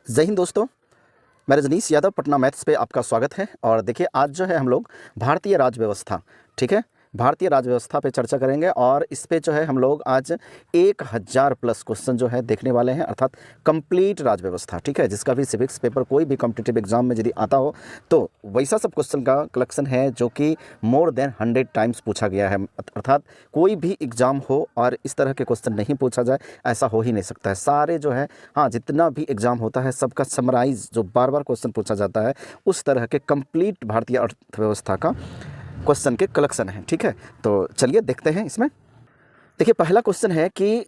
जय हिंद दोस्तों। मैं रजनीश यादव, पटना मैथ्स पे आपका स्वागत है। और देखिए, आज जो है हम लोग भारतीय राज्य व्यवस्था, ठीक है, भारतीय राज्य व्यवस्था पे चर्चा करेंगे। और इस पे जो है हम लोग आज 1000 प्लस क्वेश्चन जो है देखने वाले हैं, अर्थात कंप्लीट राज्य व्यवस्था, ठीक है, जिसका भी सिविक्स पेपर कोई भी कॉम्पिटिटिव एग्जाम में यदि आता हो तो वैसा सब क्वेश्चन का कलेक्शन है जो कि मोर देन 100 टाइम्स पूछा गया है। अर्थात कोई भी एग्जाम हो और इस तरह के क्वेश्चन नहीं पूछा जाए, ऐसा हो ही नहीं सकता है। सारे जो है, हाँ, जितना भी एग्जाम होता है सबका समराइज जो बार बार क्वेश्चन पूछा जाता है, उस तरह के कंप्लीट भारतीय अर्थव्यवस्था का क्वेश्चन के कलेक्शन है, ठीक है। तो चलिए देखते हैं इसमें। देखिए, पहला क्वेश्चन है कि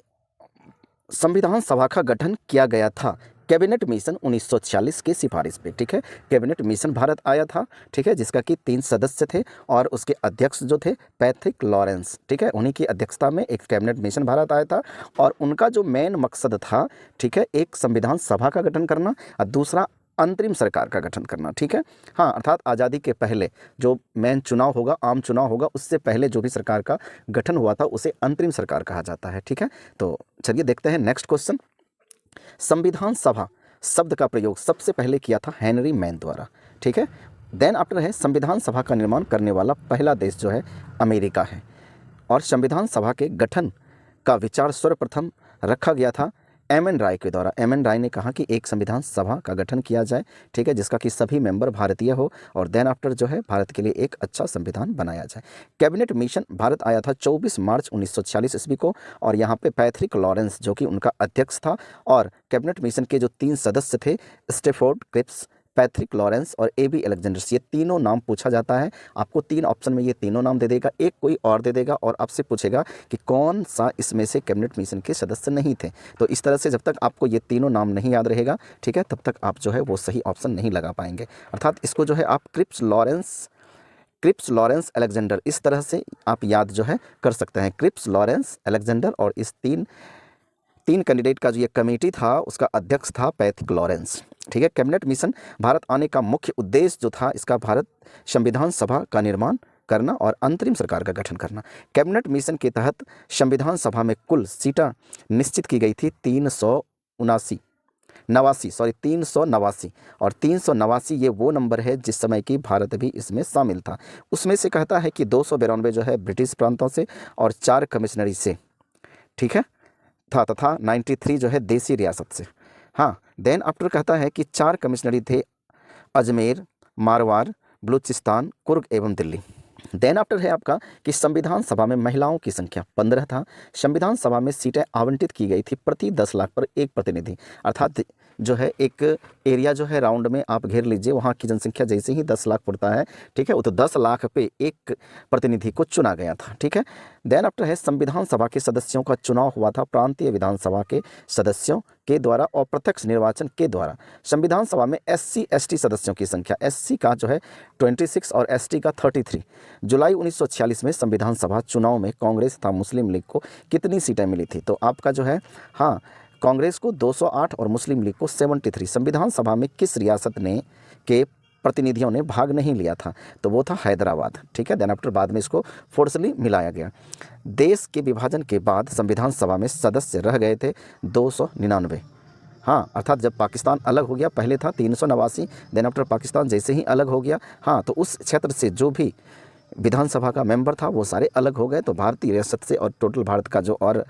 संविधान सभा का गठन किया गया था कैबिनेट मिशन 1946 की सिफारिश पे, ठीक है। कैबिनेट मिशन भारत आया था, ठीक है, जिसका कि 3 सदस्य थे और उसके अध्यक्ष जो थे पैट्रिक लॉरेंस, ठीक है, उन्हीं की अध्यक्षता में एक कैबिनेट मिशन भारत आया था। और उनका जो मेन मकसद था, ठीक है, एक संविधान सभा का गठन करना और दूसरा अंतरिम सरकार का गठन करना, ठीक है। हाँ, अर्थात आज़ादी के पहले जो मेन चुनाव होगा, आम चुनाव होगा, उससे पहले जो भी सरकार का गठन हुआ था उसे अंतरिम सरकार कहा जाता है, ठीक है। तो चलिए देखते हैं नेक्स्ट क्वेश्चन। संविधान सभा शब्द का प्रयोग सबसे पहले किया था हेनरी मैन द्वारा, ठीक है। देन आफ्टर है संविधान सभा का निर्माण करने वाला पहला देश जो है अमेरिका है। और संविधान सभा के गठन का विचार सर्वप्रथम रखा गया था एम एन राय के द्वारा। एम एन राय ने कहा कि एक संविधान सभा का गठन किया जाए, ठीक है, जिसका कि सभी मेंबर भारतीय हो और देन आफ्टर जो है भारत के लिए एक अच्छा संविधान बनाया जाए। कैबिनेट मिशन भारत आया था 24 मार्च 1946 ईस्वी को और यहाँ पे पैट्रिक लॉरेंस जो कि उनका अध्यक्ष था। और कैबिनेट मिशन के जो 3 सदस्य थे, स्टेफोर्ड क्रिप्स, पैट्रिक लॉरेंस और ए बी अलेक्जेंडर्स, ये तीनों नाम पूछा जाता है। आपको 3 ऑप्शन में ये तीनों नाम दे देगा, एक कोई और दे देगा और आपसे पूछेगा कि कौन सा इसमें से कैबिनेट मिशन के सदस्य नहीं थे। तो इस तरह से जब तक आपको ये तीनों नाम नहीं याद रहेगा, ठीक है, तब तक आप जो है वो सही ऑप्शन नहीं लगा पाएंगे। अर्थात इसको जो है आप क्रिप्स लॉरेंस अलेक्जेंडर, इस तरह से आप याद जो है कर सकते हैं, क्रिप्स लॉरेंस अलेक्जेंडर। और इस तीन कैंडिडेट का जो ये कमेटी था उसका अध्यक्ष था पैट्रिक लॉरेंस, ठीक है। कैबिनेट मिशन भारत आने का मुख्य उद्देश्य जो था इसका भारत संविधान सभा का निर्माण करना और अंतरिम सरकार का गठन करना। कैबिनेट मिशन के तहत संविधान सभा में कुल सीटें निश्चित की गई थी 389 और 389 ये वो नंबर है जिस समय की भारत भी इसमें शामिल था। उसमें से कहता है कि 292 जो है ब्रिटिश प्रांतों से और 4 कमिश्नरी से, ठीक है, था तथा 93 जो है देसी रियासत से। हाँ, देन आफ्टर कहता है कि 4 कमिश्नरी थे अजमेर, मारवाड़, बलूचिस्तान, कुर्ग एवं दिल्ली। देन आफ्टर है आपका कि संविधान सभा में महिलाओं की संख्या 15 था। संविधान सभा में सीटें आवंटित की गई थी प्रति 10 लाख पर एक प्रतिनिधि। अर्थात जो है एक एरिया जो है राउंड में आप घेर लीजिए, वहाँ की जनसंख्या जैसे ही 10 लाख पड़ता है, ठीक है, वो तो 10 लाख पे एक प्रतिनिधि को चुना गया था, ठीक है। देन आफ्टर है संविधान सभा के सदस्यों का चुनाव हुआ था प्रांतीय विधानसभा के सदस्यों के द्वारा और प्रत्यक्ष निर्वाचन के द्वारा। संविधान सभा में SC ST सदस्यों की संख्या, SC का जो है 26 और ST का 33। जुलाई 1946 में संविधान सभा चुनाव में कांग्रेस तथा मुस्लिम लीग को कितनी सीटें मिली थी? तो आपका जो है, हाँ, कांग्रेस को 208 और मुस्लिम लीग को 73। संविधान सभा में किस रियासत ने के प्रतिनिधियों ने भाग नहीं लिया था? तो वो था हैदराबाद, ठीक है। देन आफ्टर बाद में इसको फोर्सली मिलाया गया। देश के विभाजन के बाद संविधान सभा में सदस्य रह गए थे 299। हाँ, अर्थात जब पाकिस्तान अलग हो गया, पहले था 389, देन आफ्टर पाकिस्तान जैसे ही अलग हो गया, हाँ, तो उस क्षेत्र से जो भी विधानसभा का मेंबर था वो सारे अलग हो गए। तो भारतीय रियासत से और टोटल भारत का जो और,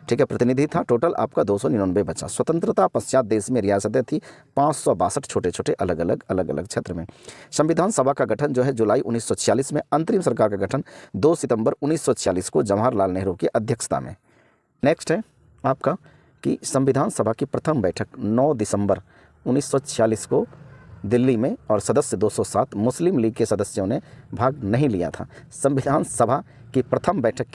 ठीक है, प्रतिनिधि था, टोटल आपका 299 बचा। स्वतंत्रता पश्चात देश में रियासतें थी 562 छोटे छोटे अलग अलग क्षेत्र में। संविधान सभा का गठन जो है जुलाई 1946 में, अंतरिम सरकार का गठन 2 सितंबर 1946 को जवाहरलाल नेहरू की अध्यक्षता में। नेक्स्ट है आपका कि संविधान सभा की प्रथम बैठक 9 दिसंबर 1946 को दिल्ली में और सदस्य 207, मुस्लिम लीग के सदस्यों ने भाग नहीं लिया था। संविधान सभा की प्रथम बैठक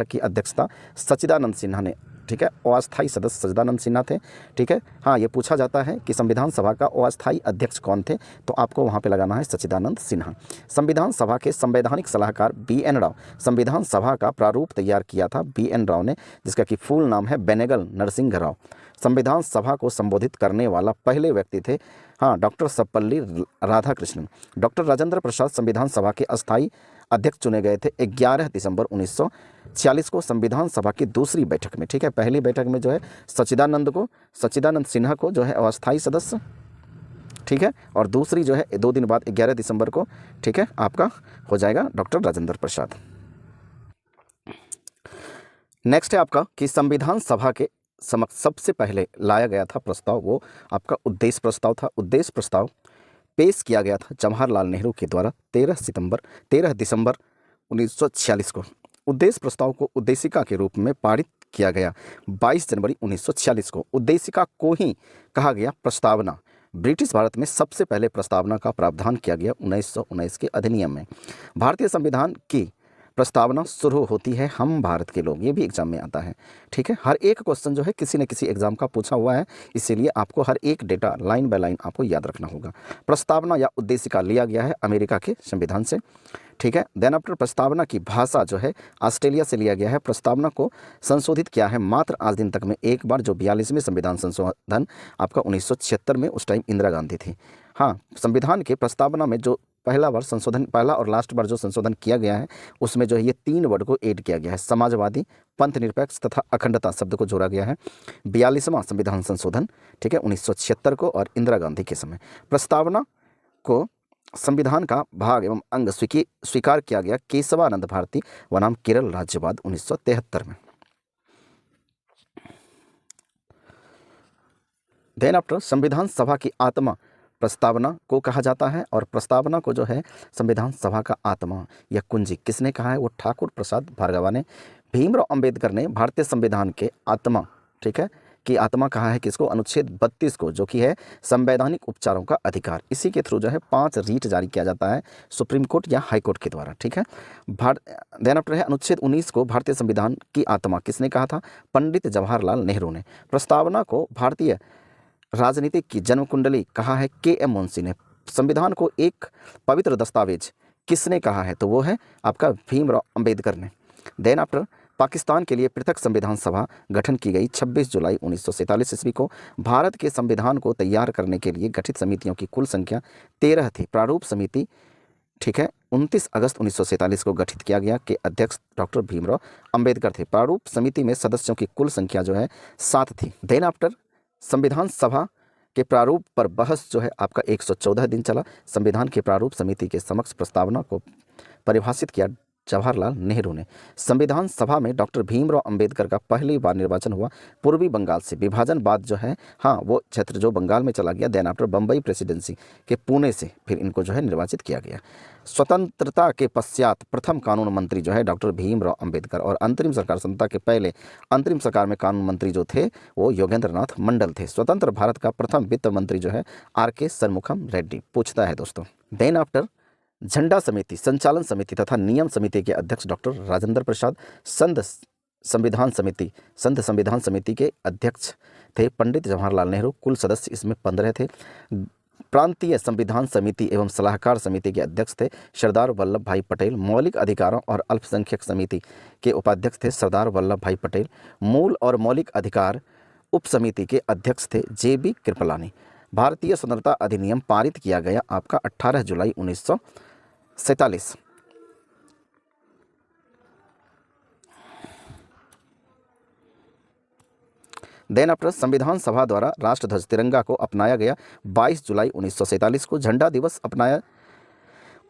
की अध्यक्षता सच्चिदानंद सिन्हा ने, ठीक है, अस्थायी सदस्य सच्चिदानंद सिन्हा थे, ठीक है। हाँ, ये पूछा जाता है कि संविधान सभा का अस्थायी अध्यक्ष कौन थे, तो आपको वहाँ पे लगाना है सच्चिदानंद सिन्हा। संविधान सभा के संवैधानिक सलाहकार BN राव, संविधान सभा का प्रारूप तैयार किया था BN राव ने, जिसका कि फुल नाम है बेनेगल नरसिंह राव। संविधान सभा को संबोधित करने वाला पहले व्यक्ति थे, हाँ, डॉक्टर सर्वपल्ली राधाकृष्णन। डॉक्टर राजेंद्र प्रसाद संविधान सभा के अस्थायी अध्यक्ष चुने गए थे 11 दिसंबर 1946 को संविधान सभा की दूसरी बैठक में। ठीक है, पहली बैठक में जो है सच्चिदानंद सिन्हा को जो है अस्थायी सदस्य, ठीक है, और दूसरी जो है 2 दिन बाद 11 दिसंबर को, ठीक है, आपका हो जाएगा डॉक्टर राजेंद्र प्रसाद। नेक्स्ट है आपका कि संविधान सभा के समक्ष सबसे पहले लाया गया था प्रस्ताव, वो आपका उद्देश्य प्रस्ताव था। उद्देश्य प्रस्ताव पेश किया गया था जवाहरलाल नेहरू के द्वारा 13 दिसंबर 1946 को। उद्देश्य प्रस्ताव को उद्देशिका के रूप में पारित किया गया 22 जनवरी 1946 को। उद्देशिका को ही कहा गया प्रस्तावना। ब्रिटिश भारत में सबसे पहले प्रस्तावना का प्रावधान किया गया 1919 के अधिनियम में। भारतीय संविधान की प्रस्तावना शुरू होती है हम भारत के लोग, ये भी एग्जाम में आता है। ठीक है, हर एक क्वेश्चन जो है किसी न किसी एग्जाम का पूछा हुआ है, इसीलिए आपको हर एक डेटा लाइन बाय लाइन आपको याद रखना होगा। प्रस्तावना या उद्देशिका लिया गया है अमेरिका के संविधान से। ठीक है, देन आफ्टर प्रस्तावना की भाषा जो है ऑस्ट्रेलिया से लिया गया है। प्रस्तावना को संशोधित किया है मात्र आज दिन तक में एक बार, जो 42वें संविधान संशोधन आपका 1976 में, उस टाइम इंदिरा गांधी थी। हाँ, संविधान के प्रस्तावना में जो पहला और लास्ट बार जो संशोधन किया गया है, उसमें जो है ये 3 वर्ड को ऐड किया गया है, समाजवादी, पंथ निरपेक्ष तथा अखंडता शब्द को जोड़ा गया है। 42वां संविधान संशोधन, ठीक है, 1976 को और इंदिरा गांधी के समय। प्रस्तावना को संविधान का भाग एवं अंग स्वीकार किया गया केशवानंद भारती बनाम केरल राज्यवाद 1973 में। देन आफ्टर संविधान सभा की आत्मा प्रस्तावना को कहा जाता है, और प्रस्तावना को जो है संविधान सभा का आत्मा या कुंजी किसने कहा है, वो ठाकुर प्रसाद भार्गवा ने। भीमराव अंबेडकर ने भारतीय संविधान के आत्मा, ठीक है, कि आत्मा कहा है किसको, अनुच्छेद 32 को, जो कि है संवैधानिक उपचारों का अधिकार। इसी के थ्रू जो है 5 रीट जारी किया जाता है सुप्रीम कोर्ट या हाई कोर्ट के द्वारा। ठीक है, देन आफ्टर है अनुच्छेद 19 को भारतीय संविधान की आत्मा किसने कहा था, पंडित जवाहरलाल नेहरू ने। प्रस्तावना को भारतीय राजनीति की जन्म कुंडली कहा है KM मुंशी ने। संविधान को एक पवित्र दस्तावेज किसने कहा है, तो वो है आपका भीमराव अंबेडकर ने। देन आफ्टर पाकिस्तान के लिए पृथक संविधान सभा गठन की गई 26 जुलाई 1947 ईस्वी को। भारत के संविधान को तैयार करने के लिए गठित समितियों की कुल संख्या 13 थी। प्रारूप समिति, ठीक है, 29 अगस्त 1947 को गठित किया गया, के अध्यक्ष डॉक्टर भीमराव अंबेडकर थे। प्रारूप समिति में सदस्यों की कुल संख्या जो है 7 थी। देन आफ्टर संविधान सभा के प्रारूप पर बहस जो है आपका 114 दिन चला। संविधान के प्रारूप समिति के समक्ष प्रस्तावना को परिभाषित किया जवाहरलाल नेहरू ने। संविधान सभा में डॉक्टर भीमराव अंबेडकर का पहली बार निर्वाचन हुआ पूर्वी बंगाल से। विभाजन बाद जो है, हाँ, वो क्षेत्र जो बंगाल में चला गया। देन आफ्टर बम्बई प्रेसिडेंसी के पुणे से फिर इनको जो है निर्वाचित किया गया। स्वतंत्रता के पश्चात प्रथम कानून मंत्री जो है डॉक्टर भीमराव अंबेडकर, और अंतरिम सरकार, स्वतंत्रता के पहले अंतरिम सरकार में कानून मंत्री जो थे वो योगेंद्रनाथ मंडल थे। स्वतंत्र भारत का प्रथम वित्त मंत्री जो है RK शनमुखम रेड्डी। पूछता है दोस्तों। देन आफ्टर झंडा समिति, संचालन समिति तथा नियम समिति के अध्यक्ष डॉक्टर राजेंद्र प्रसाद। संघ संविधान समिति के अध्यक्ष थे पंडित जवाहरलाल नेहरू। कुल सदस्य इसमें 15 थे। प्रांतीय संविधान समिति एवं सलाहकार समिति के अध्यक्ष थे सरदार वल्लभ भाई पटेल। मौलिक अधिकारों और अल्पसंख्यक समिति के उपाध्यक्ष थे सरदार वल्लभ भाई पटेल। मूल और मौलिक अधिकार उप समिति के अध्यक्ष थे JB कृपलानी। भारतीय स्वतंत्रता अधिनियम पारित किया गया आपका 18 जुलाई 1947। देन आफ्टर संविधान सभा द्वारा राष्ट्रध्वज तिरंगा को अपनाया गया 22 जुलाई 1947 को। झंडा दिवस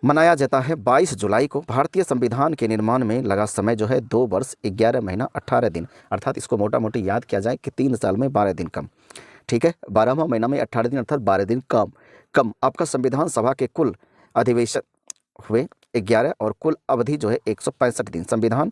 मनाया जाता है 22 जुलाई को। भारतीय संविधान के निर्माण में लगा समय जो है 2 वर्ष 11 महीना 18 दिन, अर्थात इसको मोटा मोटी याद किया जाए कि 3 साल में 12 दिन कम। ठीक है, 12वां महीना में 18 दिन अर्थात 12 दिन कम। आपका संविधान सभा के कुल अधिवेशन हुए 11 और कुल अवधि जो है 165 दिन। संविधान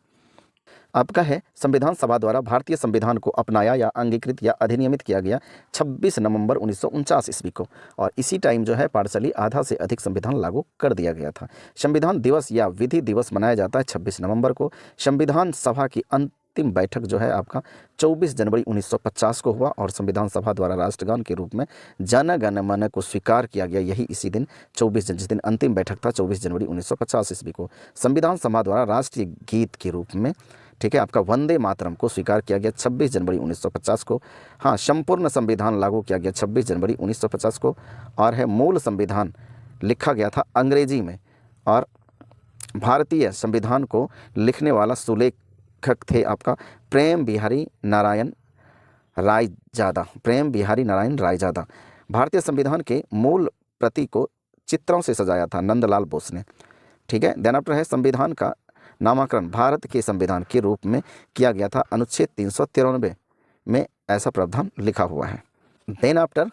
आपका है संविधान सभा द्वारा भारतीय संविधान को अपनाया या अंगीकृत या अधिनियमित किया गया 26 नवंबर 1949 ईस्वी को, और इसी टाइम जो है पार्शली आधा से अधिक संविधान लागू कर दिया गया था। संविधान दिवस या विधि दिवस मनाया जाता है 26 नवंबर को। संविधान सभा की अंतिम बैठक जो है आपका 24 जनवरी 1950 को हुआ, और संविधान सभा द्वारा राष्ट्रगान के रूप में जन गण मन को स्वीकार किया गया यही इसी दिन 24 जिस दिन अंतिम बैठक था 24 जनवरी 1950 ईस्वी को। संविधान सभा द्वारा राष्ट्रीय गीत के रूप में, ठीक है, आपका वंदे मातरम को स्वीकार किया गया 26 जनवरी 1950 को। हाँ, संपूर्ण संविधान लागू किया गया 26 जनवरी 1950 को, और है मूल संविधान लिखा गया था अंग्रेजी में, और भारतीय संविधान को लिखने वाला सुलेखक थे आपका प्रेम बिहारी नारायण रायजादा। प्रेम बिहारी नारायण रायजादा। भारतीय संविधान के मूल प्रति को चित्रों से सजाया था नंदलाल बोस ने। ठीक है। देन आफ्टर है संविधान का नामकरण भारत के संविधान के रूप में किया गया था अनुच्छेद 393 में, ऐसा प्रावधान लिखा हुआ है। देन आफ्टर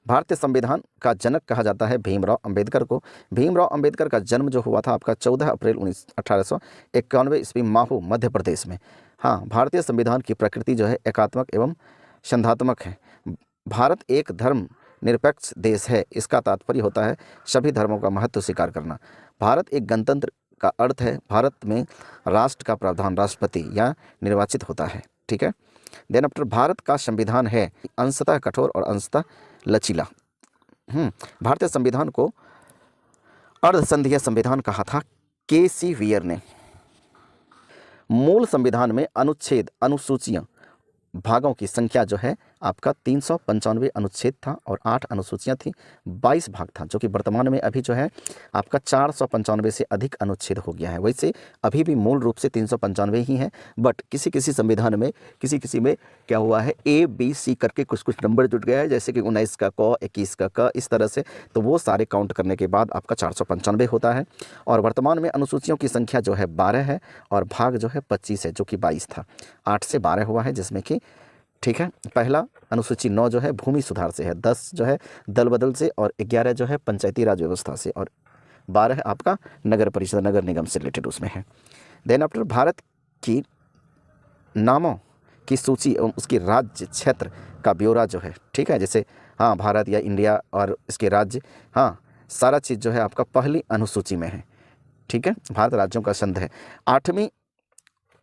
भारतीय संविधान का जनक कहा जाता है भीमराव अंबेडकर को। भीमराव अंबेडकर का जन्म जो हुआ था आपका 14 अप्रैल 1891 ईस्वी माहू मध्य प्रदेश में। हाँ, भारतीय संविधान की प्रकृति जो है एकात्मक एवं संधात्मक है। भारत एक धर्म निरपेक्ष देश है, इसका तात्पर्य होता है सभी धर्मों का महत्व स्वीकार करना। भारत एक गणतंत्र का अर्थ है भारत में राष्ट्र का प्रावधान राष्ट्रपति या निर्वाचित होता है। ठीक है। देन आफ्टर भारत का संविधान है अंशतः कठोर और अंशतः लचीला। भारतीय संविधान को अर्धसंघीय संविधान कहा था के.सी. वियर ने। मूल संविधान में अनुच्छेद अनुसूचियां भागों की संख्या जो है आपका 395 अनुच्छेद था और 8 अनुसूचियां थी, 22 भाग था, जो कि वर्तमान में अभी जो है आपका 495 से अधिक अनुच्छेद हो गया है। वैसे अभी भी मूल रूप से 395 ही है, बट किसी किसी संविधान में किसी में क्या हुआ है ABC करके कुछ नंबर जुट गया है, जैसे कि 19 का क, 21 का क, इस तरह से, तो वो सारे काउंट करने के बाद आपका 495 होता है। और वर्तमान में अनुसूचियों की संख्या जो है 12 है और भाग जो है 25 है, जो कि 22 था, 8 से 12 हुआ है, जिसमें कि ठीक है पहला अनुसूची 9 जो है भूमि सुधार से है, 10 जो है दल बदल से और 11 जो है पंचायती राज व्यवस्था से और 12 आपका नगर परिषद नगर निगम से रिलेटेड उसमें है। देन आफ्टर भारत की नामों की सूची एवं उसकी राज्य क्षेत्र का ब्यौरा जो है, ठीक है, जैसे हाँ भारत या इंडिया और इसके राज्य, हाँ सारा चीज़ जो है आपका पहली अनुसूची में है। ठीक है। भारत राज्यों का संघ है। 8वीं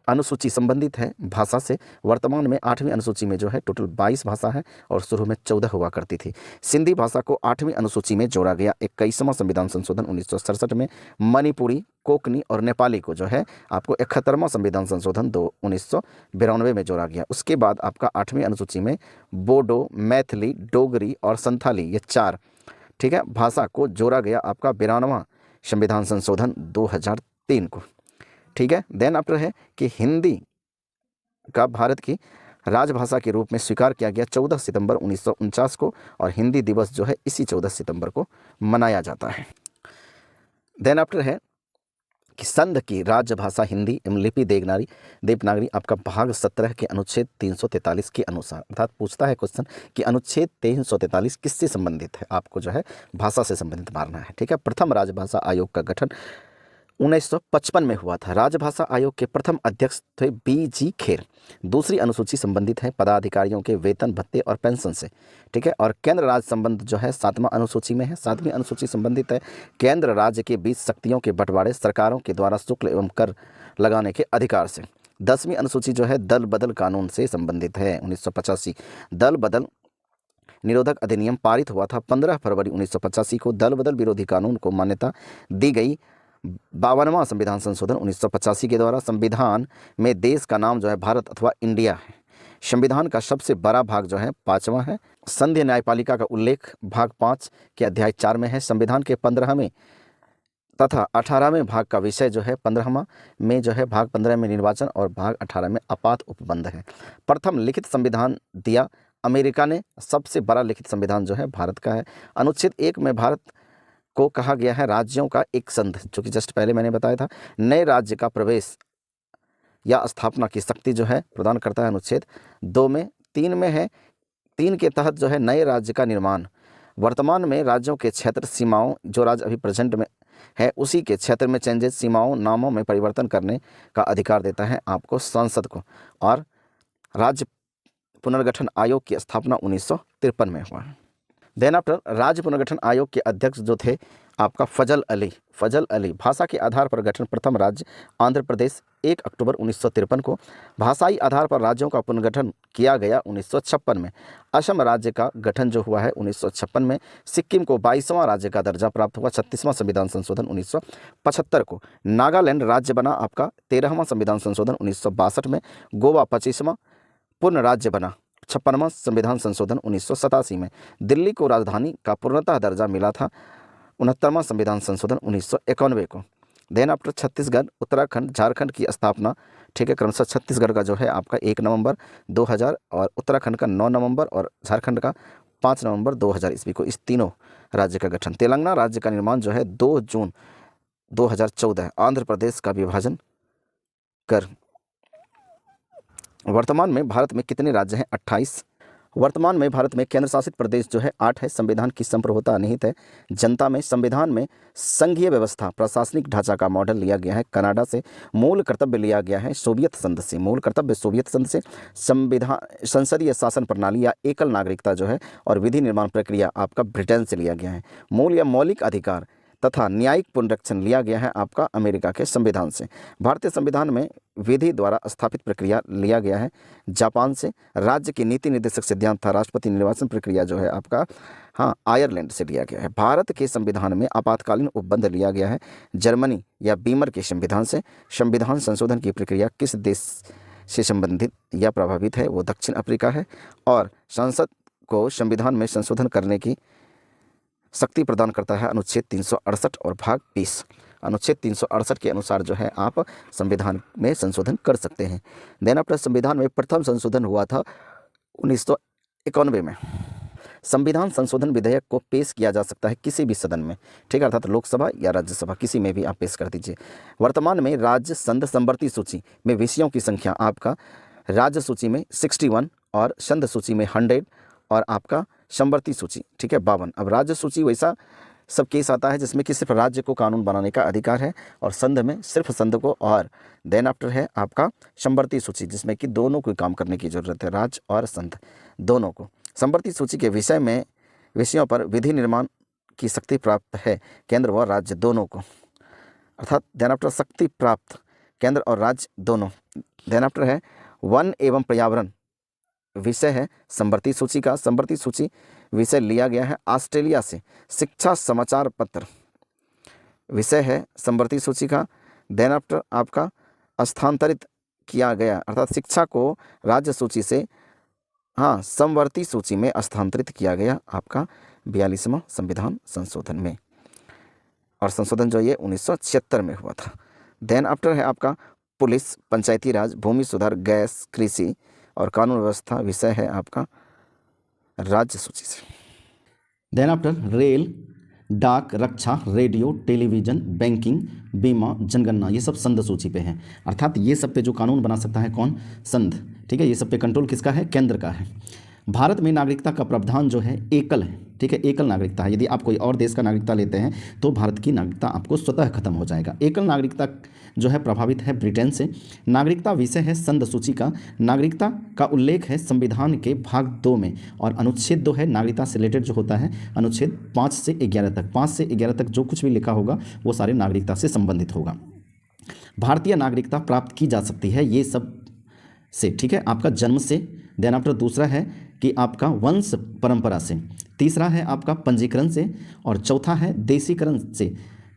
अनुसूची संबंधित है भाषा से। वर्तमान में 8वीं अनुसूची में जो है टोटल 22 भाषा है और शुरू में 14 हुआ करती थी। सिंधी भाषा को 8वीं अनुसूची में जोड़ा गया 21वां संविधान संशोधन 1967 में। मणिपुरी, कोंकणी और नेपाली को जो है आपको 71वां संविधान संशोधन 1992 में जोड़ा गया। उसके बाद आपका 8वीं अनुसूची में बोडो, मैथिली, डोगरी और संथाली, ये 4 ठीक है भाषा को जोड़ा गया आपका 92वां संविधान संशोधन 2003 को। ठीक है। देन आफ्टर है कि हिंदी का भारत की राजभाषा के रूप में स्वीकार किया गया 14 सितंबर 1949 को और हिंदी दिवस जो है इसी 14 सितंबर को मनाया जाता है। देन आफ्टर है कि संघ की राजभाषा हिंदी एवं लिपि देवनागरी आपका भाग 17 के अनुच्छेद 343 के अनुसार, अर्थात पूछता है क्वेश्चन कि अनुच्छेद 343 किससे संबंधित है, आपको जो है भाषा से संबंधित मारना है। ठीक है। प्रथम राजभाषा आयोग का गठन 1955 में हुआ था। राजभाषा आयोग के प्रथम अध्यक्ष थे B.G. खेर। दूसरी अनुसूची संबंधित है पदाधिकारियों के वेतन भत्ते और पेंशन से। ठीक है। और केंद्र राज्य संबंध जो है 7वां अनुसूची में है। 7वीं अनुसूची संबंधित है केंद्र राज्य के बीच शक्तियों के बंटवारे, सरकारों के द्वारा शुल्क एवं कर लगाने के अधिकार से। 10वीं अनुसूची जो है दल बदल कानून से संबंधित है। 1985 दल बदल निरोधक अधिनियम पारित हुआ था। 15 फरवरी 1985 को दल बदल विरोधी कानून को मान्यता दी गई। 52वां संविधान संशोधन 1985 के द्वारा संविधान में देश का नाम जो है भारत अथवा इंडिया है। संविधान का सबसे बड़ा भाग जो है 5वां है। संघीय न्यायपालिका का उल्लेख भाग 5 के अध्याय 4 में है। संविधान के 15वें तथा 18वें भाग का विषय जो है 15वां में जो है भाग 15 में निर्वाचन और भाग 18 में आपात उपबंध है। प्रथम लिखित संविधान दिया अमेरिका ने। सबसे बड़ा लिखित संविधान जो है भारत का है। अनुच्छेद 1 में भारत को कहा गया है राज्यों का एक संघ, जो कि जस्ट पहले मैंने बताया था। नए राज्य का प्रवेश या स्थापना की शक्ति जो है प्रदान करता है अनुच्छेद 2 में। 3 में है 3 के तहत जो है नए राज्य का निर्माण। वर्तमान में राज्यों के क्षेत्र सीमाओं, जो राज्य अभी प्रेजेंट में है उसी के क्षेत्र में चेंजेस, सीमाओं, नामों में परिवर्तन करने का अधिकार देता है आपको संसद को। और राज्य पुनर्गठन आयोग की स्थापना 1953 में हुआ। देन आफ्टर राज्य पुनर्गठन आयोग के अध्यक्ष जो थे आपका फजल अली। भाषा के आधार पर गठन प्रथम राज्य आंध्र प्रदेश 1 अक्टूबर 1953 को। भाषाई आधार पर राज्यों का पुनर्गठन किया गया 1956 में। असम राज्य का गठन जो हुआ है 1956 में। सिक्किम को 22वां राज्य का दर्जा प्राप्त हुआ 36वां संविधान संशोधन 1975 को। नागालैंड राज्य बना आपका 13वां संविधान संशोधन 1962 में। गोवा 25वां पूर्ण राज्य बना 56वां संविधान संशोधन 1987 में। दिल्ली को राजधानी का पूर्णतः दर्जा मिला था 69वां संविधान संशोधन 1991 को। देन आफ्टर छत्तीसगढ़, उत्तराखंड, झारखंड की स्थापना, ठीक है, क्रमशः छत्तीसगढ़ का जो है आपका 1 नवंबर 2000 और उत्तराखंड का 9 नवंबर और झारखंड का 5 नवंबर 2000 ईस्वी को, इस तीनों राज्य का गठन। तेलंगाना राज्य का निर्माण जो है 2 जून 2014, आंध्र प्रदेश का विभाजन कर। वर्तमान में भारत में कितने राज्य हैं? 28। वर्तमान में भारत में केंद्र शासित प्रदेश जो है 8 है। संविधान की संप्रभुता निहित है जनता में। संविधान में संघीय व्यवस्था, प्रशासनिक ढांचा का मॉडल लिया गया है कनाडा से। मूल कर्तव्य लिया गया है सोवियत संघ से। मूल कर्तव्य सोवियत संघ से। संविधान, संसदीय शासन प्रणाली या एकल नागरिकता जो है और विधि निर्माण प्रक्रिया आपका ब्रिटेन से लिया गया है। मूल या मौलिक अधिकार तथा न्यायिक पुनरीक्षण लिया गया है आपका अमेरिका के संविधान से। भारतीय संविधान में विधि द्वारा स्थापित प्रक्रिया लिया गया है जापान से। राज्य की नीति निर्देशक सिद्धांत था राष्ट्रपति निर्वाचन प्रक्रिया जो है आपका आयरलैंड से लिया गया है। भारत के संविधान में आपातकालीन उपबंध लिया गया है जर्मनी या बीमर के संविधान से। संविधान संशोधन की प्रक्रिया किस देश से संबंधित या प्रभावित है? वो दक्षिण अफ्रीका है। और संसद को संविधान में संशोधन करने की शक्ति प्रदान करता है अनुच्छेद 368 और भाग 20। अनुच्छेद 368 के अनुसार जो है आप संविधान में संशोधन कर सकते हैं। देन आफ्टर संविधान में प्रथम संशोधन हुआ था 1991 में। संविधान संशोधन विधेयक को पेश किया जा सकता है किसी भी सदन में, ठीक है, अर्थात लोकसभा या राज्यसभा, किसी में भी आप पेश कर दीजिए। वर्तमान में राज्य संघ संवर्ती सूची में विषयों की संख्या आपका राज्य सूची में 61 और संघ सूची में 100 और आपका संवर्ती सूची, ठीक है, 52। अब राज्य सूची वैसा सब केस आता है जिसमें कि सिर्फ राज्य को कानून बनाने का अधिकार है और संघ में सिर्फ संघ को। और देन आफ्टर है आपका संवर्ती सूची जिसमें कि दोनों को काम करने की जरूरत है, राज्य और संघ दोनों को। संवर्ती सूची के विषयों पर विधि निर्माण की शक्ति प्राप्त है केंद्र व राज्य दोनों को, अर्थात देन आफ्टर शक्ति प्राप्त केंद्र और राज्य दोनों। देन आफ्टर है वन एवं पर्यावरण विषय है संवर्ती सूची का। संवर्ती सूची विषय लिया गया है ऑस्ट्रेलिया से। शिक्षा समाचार पत्र विषय है संवर्ती सूची का। देन आफ्टर आपका स्थानांतरित किया गया, अर्थात शिक्षा को राज्य सूची से संवर्ती सूची में स्थानांतरित किया गया आपका 42वां संविधान संशोधन में। और संशोधन जो ये 1976 में हुआ था। देन आफ्टर है आपका पुलिस, पंचायती राज, भूमि सुधार, गैस, कृषि और कानून व्यवस्था विषय है आपका राज्य सूची से। देन आफ्टर रेल, डाक, रक्षा, रेडियो, टेलीविज़न, बैंकिंग, बीमा, जनगणना, ये सब संघ सूची पे हैं। अर्थात ये सब पे जो कानून बना सकता है कौन? संघ, ठीक है। ये सब पे कंट्रोल किसका है? केंद्र का है। भारत में नागरिकता का प्रावधान जो है एकल है, ठीक है, एकल नागरिकता है। यदि आप कोई और देश का नागरिकता लेते हैं तो भारत की नागरिकता आपको स्वतः खत्म हो जाएगा। एकल नागरिकता जो है प्रभावित है ब्रिटेन से। नागरिकता विषय है संघ सूची का। नागरिकता का उल्लेख है संविधान के भाग 2 में और अनुच्छेद 2 है नागरिकता से रिलेटेड जो होता है अनुच्छेद 5 से 11 तक। 5 से 11 तक जो कुछ भी लिखा होगा वो सारे नागरिकता से संबंधित होगा। भारतीय नागरिकता प्राप्त की जा सकती है ये सब से, ठीक है, आपका जन्म से। देन आफ्टर दूसरा है कि आपका वंश परंपरा से। तीसरा है आपका पंजीकरण से और चौथा है देशीकरण से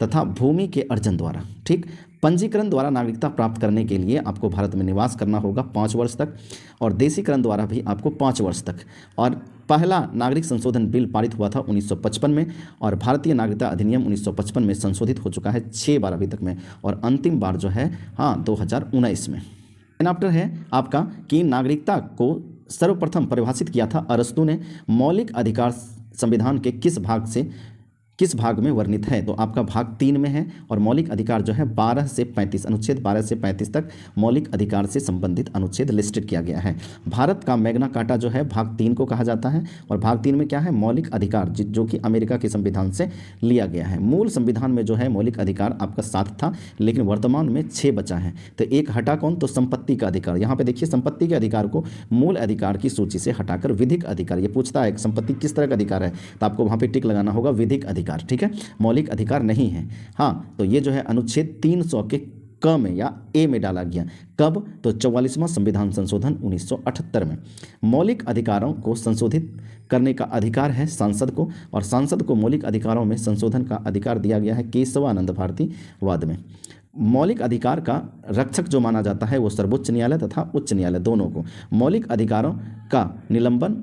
तथा भूमि के अर्जन द्वारा, ठीक। पंजीकरण द्वारा नागरिकता प्राप्त करने के लिए आपको भारत में निवास करना होगा 5 वर्ष तक और देशीकरण द्वारा भी आपको 5 वर्ष तक। और पहला नागरिक संशोधन बिल पारित हुआ था 1955 में और भारतीय नागरिकता अधिनियम 1955 में संशोधित हो चुका है 6 बार अभी तक में और अंतिम बार जो है 2019 में। आफ्टर है आपका कि नागरिकता को सर्वप्रथम परिभाषित किया था अरस्तु ने। मौलिक अधिकार संविधान के किस भाग में वर्णित है? तो आपका भाग 3 में है और मौलिक अधिकार जो है 12 से 35, अनुच्छेद 12 से 35 तक मौलिक अधिकार से संबंधित अनुच्छेद लिस्टेड किया गया है। भारत का मैग्ना कार्टा जो है भाग 3 को कहा जाता है और भाग 3 में क्या है? मौलिक अधिकार, जो कि अमेरिका के संविधान से लिया गया है। मूल संविधान में जो है मौलिक अधिकार आपका 7 था लेकिन वर्तमान में 6 बचा है। तो एक हटा कौन? तो संपत्ति का अधिकार। यहाँ पे देखिए संपत्ति के अधिकार को मूल अधिकार की सूची से हटाकर विधिक अधिकार, ये पूछता है संपत्ति किस तरह का अधिकार है तो आपको वहाँ पे टिक लगाना होगा विधिक अधिकार, ठीक है, मौलिक अधिकार नहीं है। तो ये जो है अनुच्छेद 300 के क में या ए में डाला गया। कब? तो 44वां संविधान संशोधन 1978 में। मौलिक अधिकारों को संशोधित करने का अधिकार है सांसद को और सांसद को मौलिक अधिकारों में संशोधन का अधिकार दिया गया है केशवानंद भारती वाद में। मौलिक अधिकार का रक्षक जो माना जाता है वो सर्वोच्च न्यायालय तथा उच्च न्यायालय दोनों को। मौलिक अधिकारों का निलंबन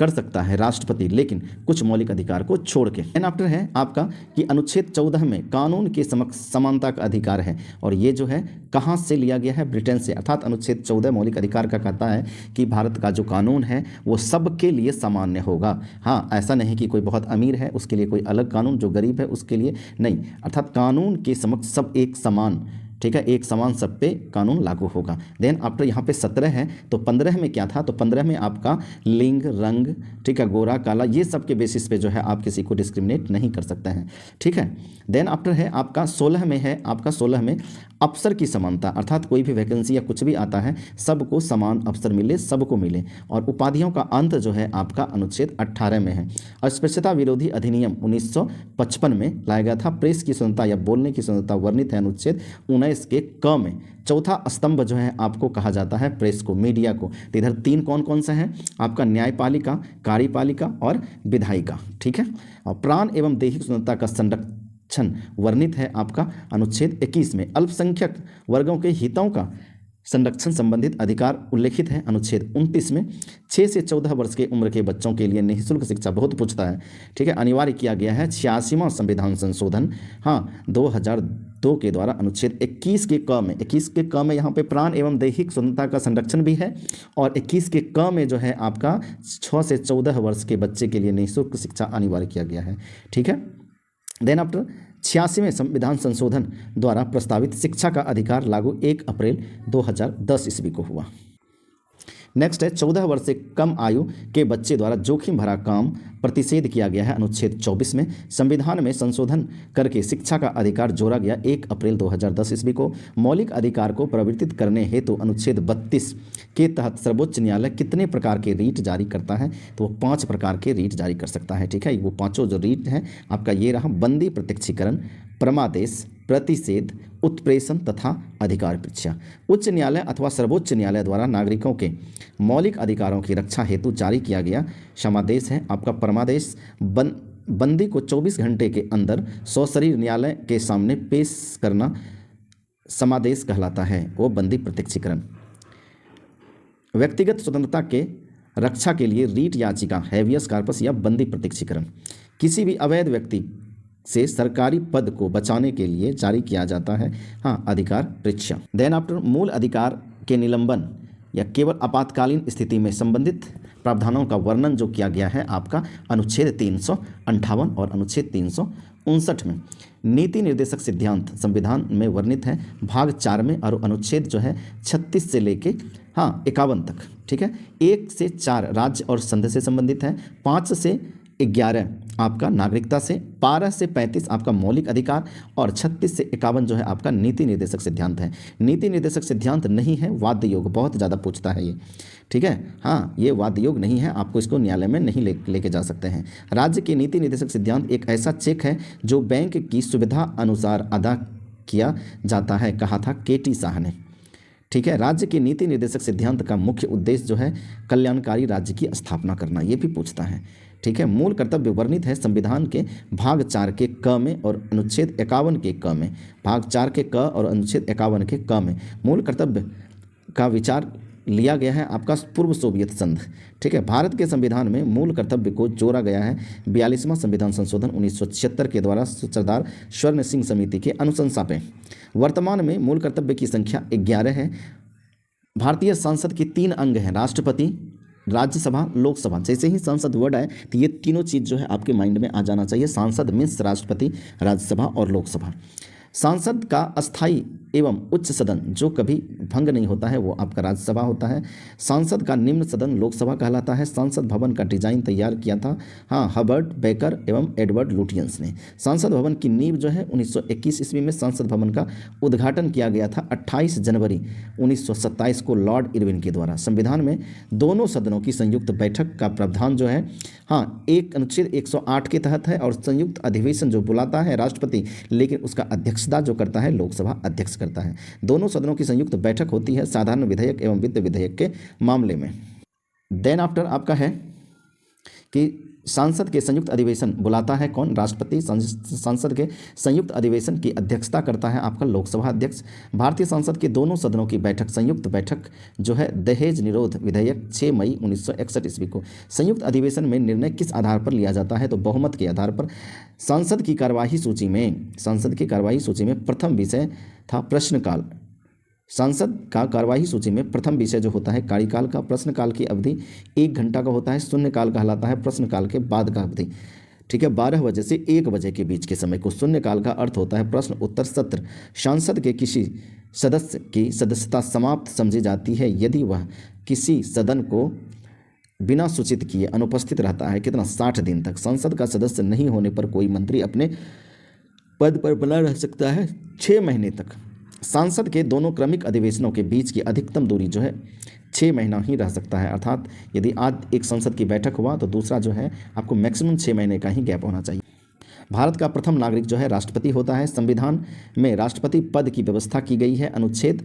कर सकता है राष्ट्रपति, लेकिन कुछ मौलिक अधिकार को छोड़ के। एंड आफ्टर है आपका कि अनुच्छेद 14 में कानून के समक्ष समानता का अधिकार है, और ये जो है कहाँ से लिया गया है? ब्रिटेन से। अर्थात अनुच्छेद 14 मौलिक अधिकार का कहता है कि भारत का जो कानून है वो सबके लिए सामान्य होगा। हाँ, ऐसा नहीं कि कोई बहुत अमीर है उसके लिए कोई अलग कानून, जो गरीब है उसके लिए नहीं। अर्थात कानून के समक्ष सब एक समान, ठीक है, एक समान सब पे कानून लागू होगा। देन आफ्टर यहाँ पे 17 है, तो 15 में क्या था? तो 15 में आपका लिंग, रंग, ठीक है, गोरा काला, ये सब के बेसिस पे जो है आप किसी को डिस्क्रिमिनेट नहीं कर सकते हैं, ठीक है। देन आफ्टर है आपका 16 में है आपका 16 में अवसर की समानता, अर्थात कोई भी वैकेंसी या कुछ भी आता है सबको समान अवसर मिले, सबको मिले। और उपाधियों का अंत जो है आपका अनुच्छेद 18 में है। अस्पृश्यता विरोधी अधिनियम 1955 में लाया गया था। प्रेस की स्वतंत्रता या बोलने की स्वतंत्रता वर्णित है अनुच्छेद 19 के क में। चौथा स्तंभ जो है आपको कहा जाता है प्रेस को, मीडिया को। तो इधर 3 कौन कौन सा है आपका? न्यायपालिका, कार्यपालिका और विधायिका, ठीक है। और प्राण एवं दैहिक स्वतंत्रता का संरक्षण वर्णित है आपका अनुच्छेद 21 में। अल्पसंख्यक वर्गों के हितों का संरक्षण संबंधित अधिकार उल्लेखित है अनुच्छेद 29 में। 6 से 14 वर्ष के उम्र के बच्चों के लिए निःशुल्क शिक्षा, बहुत पूछता है, ठीक है, अनिवार्य किया गया है। 86वां संविधान संशोधन, हाँ, 2002 के द्वारा अनुच्छेद 21 के क में, 21 के क में यहाँ पे प्राण एवं दैहिक स्वतंत्रता का संरक्षण भी है, और 21 के क में जो है आपका 6 से 14 वर्ष के बच्चे के लिए निःशुल्क शिक्षा अनिवार्य किया गया है, ठीक है। देन आफ्टर 86वें संविधान संशोधन द्वारा प्रस्तावित शिक्षा का अधिकार लागू 1 अप्रैल 2010 ईस्वी को हुआ। नेक्स्ट है 14 वर्ष से कम आयु के बच्चे द्वारा जोखिम भरा काम प्रतिषेध किया गया है अनुच्छेद 24 में। संविधान में संशोधन करके शिक्षा का अधिकार जोड़ा गया 1 अप्रैल 2010 ईस्वी को। मौलिक अधिकार को प्रवर्तित करने हेतु अनुच्छेद 32 के तहत सर्वोच्च न्यायालय कितने प्रकार के रीट जारी करता है? तो वो 5 प्रकार के रीट जारी कर सकता है, ठीक है। वो पाँचों जो रीट हैं आपका ये रहा: बंदी प्रत्यक्षीकरण, परमादेश, प्रतिषेध, उत्प्रेषण तथा अधिकार परीक्षा। उच्च न्यायालय अथवा सर्वोच्च न्यायालय द्वारा नागरिकों के मौलिक अधिकारों की रक्षा हेतु जारी किया गया क्षमादेश है आपका परमादेश। बंदी को 24 घंटे के अंदर सशरीर न्यायालय के सामने पेश करना समादेश कहलाता है, वो बंदी प्रत्यक्षीकरण। व्यक्तिगत स्वतंत्रता के रक्षा के लिए रीट याचिका, हैवियस कार्पस या बंदी प्रत्यक्षीकरण। किसी भी अवैध व्यक्ति से सरकारी पद को बचाने के लिए जारी किया जाता है, हाँ, अधिकार परीक्षा। देन आफ्टर मूल अधिकार के निलंबन या केवल आपातकालीन स्थिति में संबंधित प्रावधानों का वर्णन जो किया गया है आपका अनुच्छेद 358 और अनुच्छेद 359 में। नीति निर्देशक सिद्धांत संविधान में वर्णित है भाग 4 में, और अनुच्छेद जो है 36 से लेके 51 तक, ठीक है। 1 से 4 राज्य और संघ से संबंधित है, 5 से 11 आपका नागरिकता से, 12 से 35 आपका मौलिक अधिकार, और 36 से 51 जो है आपका नीति निर्देशक सिद्धांत है। नीति निर्देशक सिद्धांत नहीं है वाद्य योग, बहुत ज़्यादा पूछता है ये, ठीक है। हाँ, ये वाद्य योग नहीं है, आपको इसको न्यायालय में नहीं लेके जा सकते हैं। राज्य के नीति निर्देशक सिद्धांत एक ऐसा चेक है जो बैंक की सुविधा अनुसार अदा किया जाता है, कहा था KT शाह ने, ठीक है। राज्य के नीति निर्देशक सिद्धांत का मुख्य उद्देश्य जो है कल्याणकारी राज्य की स्थापना करना, ये भी पूछता है, ठीक है। मूल कर्तव्य वर्णित है संविधान के भाग 4 के क में और अनुच्छेद 51 के क में। भाग 4 के क और अनुच्छेद 51 के क में मूल कर्तव्य का विचार लिया गया है आपका पूर्व सोवियत संघ, ठीक है। भारत के संविधान में मूल कर्तव्य को जोड़ा गया है 42वां संविधान संशोधन 1976 के द्वारा सरदार स्वर्ण सिंह समिति के अनुशंसा पे। वर्तमान में मूल कर्तव्य की संख्या 11 है। भारतीय संसद के 3 अंग हैं, राष्ट्रपति, राज्यसभा, लोकसभा। जैसे ही संसद वर्ड आए तो ये तीनों चीज़ जो है आपके माइंड में आ जाना चाहिए। सांसद मीन्स राष्ट्रपति, राज्यसभा और लोकसभा। सांसद का अस्थायी एवं उच्च सदन जो कभी भंग नहीं होता है वो आपका राज्यसभा होता है। सांसद का निम्न सदन लोकसभा कहलाता है। संसद भवन का डिजाइन तैयार किया था हर्बर्ट बेकर एवं एडवर्ड लुटियंस ने। संसद भवन की नींव जो है 1921 ईस्वी में संसद भवन का उद्घाटन किया गया था 28 जनवरी 1927 को लॉर्ड इरविन के द्वारा। संविधान में दोनों सदनों की संयुक्त बैठक का प्रावधान जो है एक अनुच्छेद 108 के तहत है, और संयुक्त अधिवेशन जो बुलाता है राष्ट्रपति, लेकिन उसका अध्यक्षता जो करता है लोकसभा अध्यक्ष करता है। दोनों सदनों की संयुक्त बैठक होती है साधारण विधेयक एवं वित्त विधेयक के मामले में। देन आफ्टर आपका है कि सांसद के संयुक्त अधिवेशन बुलाता है कौन? राष्ट्रपति। संसद के संयुक्त अधिवेशन की अध्यक्षता करता है आपका लोकसभा अध्यक्ष। भारतीय संसद के दोनों सदनों की बैठक, संयुक्त बैठक जो है दहेज निरोध विधेयक 6 मई 1961 ईस्वी को। संयुक्त अधिवेशन में निर्णय किस आधार पर लिया जाता है? तो बहुमत के आधार पर। संसद की कार्यवाही सूची में प्रथम विषय था प्रश्नकाल। संसद का कार्यवाही सूची में प्रथम विषय जो होता है कार्यकाल का। प्रश्नकाल की अवधि 1 घंटा का होता है। शून्यकाल कहलाता है प्रश्नकाल के बाद का अवधि। ठीक है, 12 बजे से 1 बजे के बीच के समय को शून्यकाल का अर्थ होता है प्रश्न उत्तर सत्र। सांसद के किसी सदस्य की सदस्यता समाप्त समझी जाती है यदि वह किसी सदन को बिना सूचित किए अनुपस्थित रहता है। कितना? 60 दिन तक। संसद का सदस्य नहीं होने पर कोई मंत्री अपने पद पर बना रह सकता है 6 महीने तक। सांसद के दोनों क्रमिक अधिवेशनों के बीच की अधिकतम दूरी जो है 6 महीना ही रह सकता है। अर्थात यदि आज एक संसद की बैठक हुआ तो दूसरा जो है आपको मैक्सिमम 6 महीने का ही गैप होना चाहिए। भारत का प्रथम नागरिक जो है राष्ट्रपति होता है। संविधान में राष्ट्रपति पद की व्यवस्था की गई है अनुच्छेद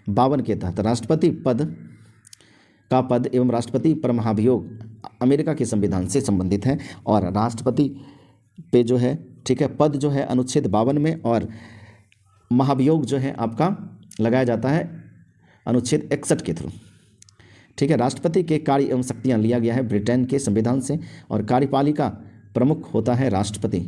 52 के तहत। राष्ट्रपति पद एवं राष्ट्रपति पर महाभियोग अमेरिका के संविधान से संबंधित है। और राष्ट्रपति पे जो है ठीक है पद जो है अनुच्छेद 52 में, और महाभियोग जो है आपका लगाया जाता है अनुच्छेद 61 के थ्रू। ठीक है, राष्ट्रपति के कार्य एवं शक्तियाँ लिया गया है ब्रिटेन के संविधान से। और कार्यपालिका प्रमुख होता है राष्ट्रपति।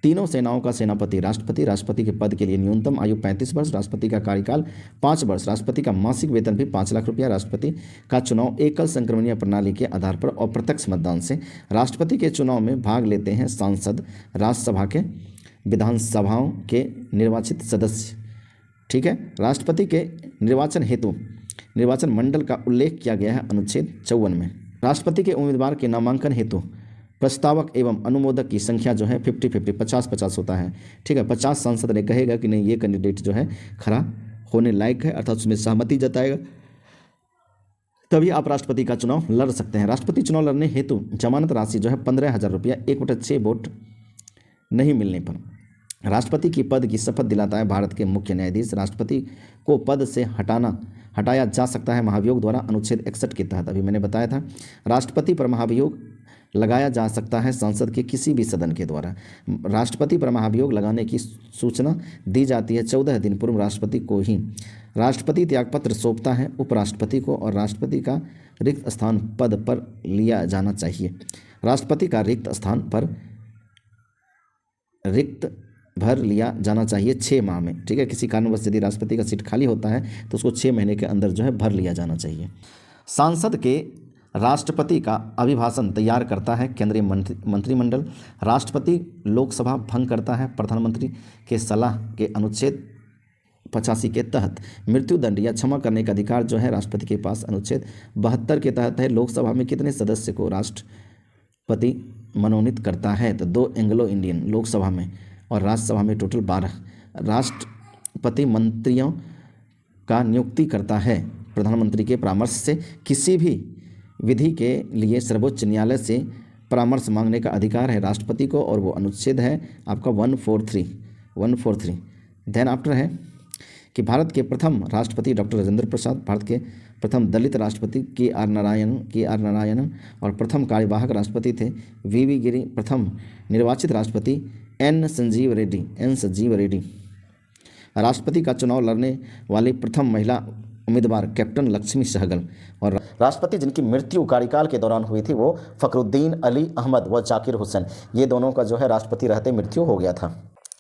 तीनों सेनाओं का सेनापति राष्ट्रपति। राष्ट्रपति के पद के लिए न्यूनतम आयु 35 वर्ष। राष्ट्रपति का कार्यकाल 5 वर्ष। राष्ट्रपति का मासिक वेतन भी 5 लाख रुपया। राष्ट्रपति का चुनाव एकल संक्रमणीय प्रणाली के आधार पर अप्रत्यक्ष मतदान से। राष्ट्रपति के चुनाव में भाग लेते हैं सांसद, राज्यसभा के, विधानसभाओं के निर्वाचित सदस्य। ठीक है, राष्ट्रपति के निर्वाचन हेतु निर्वाचन मंडल का उल्लेख किया गया है अनुच्छेद 54 में। राष्ट्रपति के उम्मीदवार के नामांकन हेतु प्रस्तावक एवं अनुमोदक की संख्या जो है 50-50 50-50 होता है। ठीक है, 50 सांसद ने कहेगा कि नहीं ये कैंडिडेट जो है खरा होने लायक है, अर्थात उसमें सहमति जताएगा, तभी आप राष्ट्रपति का चुनाव लड़ सकते हैं। राष्ट्रपति चुनाव लड़ने हेतु जमानत राशि जो है 15,000 रुपया 1/6 वोट नहीं मिलने पर राष्ट्रपति की पद की शपथ दिलाता है भारत के मुख्य न्यायाधीश। राष्ट्रपति को पद से हटाया जा सकता है महाभियोग द्वारा अनुच्छेद 61 के तहत। अभी मैंने बताया था राष्ट्रपति पर महाभियोग लगाया जा सकता है संसद के किसी भी सदन के द्वारा। राष्ट्रपति पर महाभियोग लगाने की सूचना दी जाती है 14 दिन पूर्व राष्ट्रपति को ही। राष्ट्रपति त्यागपत्र सौंपता है उपराष्ट्रपति को, और राष्ट्रपति का रिक्त स्थान पद पर लिया जाना चाहिए। राष्ट्रपति का रिक्त स्थान पर रिक्त भर लिया जाना चाहिए 6 माह में। ठीक है, किसी कारणवश यदि राष्ट्रपति का सीट खाली होता है तो उसको 6 महीने के अंदर जो है भर लिया जाना चाहिए। सांसद के राष्ट्रपति का अभिभाषण तैयार करता है केंद्रीय मंत्रिमंडल। राष्ट्रपति लोकसभा भंग करता है प्रधानमंत्री के सलाह के अनुच्छेद 85 के तहत। मृत्युदंड या क्षमा करने का अधिकार जो है राष्ट्रपति के पास अनुच्छेद 72 के तहत है। लोकसभा में कितने सदस्य को राष्ट्रपति मनोनीत करता है? तो 2 एंग्लो इंडियन लोकसभा में, और राज्यसभा में टोटल 12। राष्ट्रपति मंत्रियों का नियुक्ति करता है प्रधानमंत्री के परामर्श से। किसी भी विधि के लिए सर्वोच्च न्यायालय से परामर्श मांगने का अधिकार है राष्ट्रपति को, और वो अनुच्छेद है आपका 143। देन आफ्टर है कि भारत के प्रथम राष्ट्रपति डॉक्टर राजेंद्र प्रसाद, भारत के प्रथम दलित राष्ट्रपति के आर नारायणन और प्रथम कार्यवाहक राष्ट्रपति थे वी गिरी। प्रथम निर्वाचित राष्ट्रपति एन संजीव रेड्डी। राष्ट्रपति का चुनाव लड़ने वाली प्रथम महिला उम्मीदवार कैप्टन लक्ष्मी सहगल। और राष्ट्रपति जिनकी मृत्यु कार्यकाल के दौरान हुई थी वो फखरुद्दीन अली अहमद व जाकिर हुसैन, ये दोनों का जो है राष्ट्रपति रहते मृत्यु हो गया था।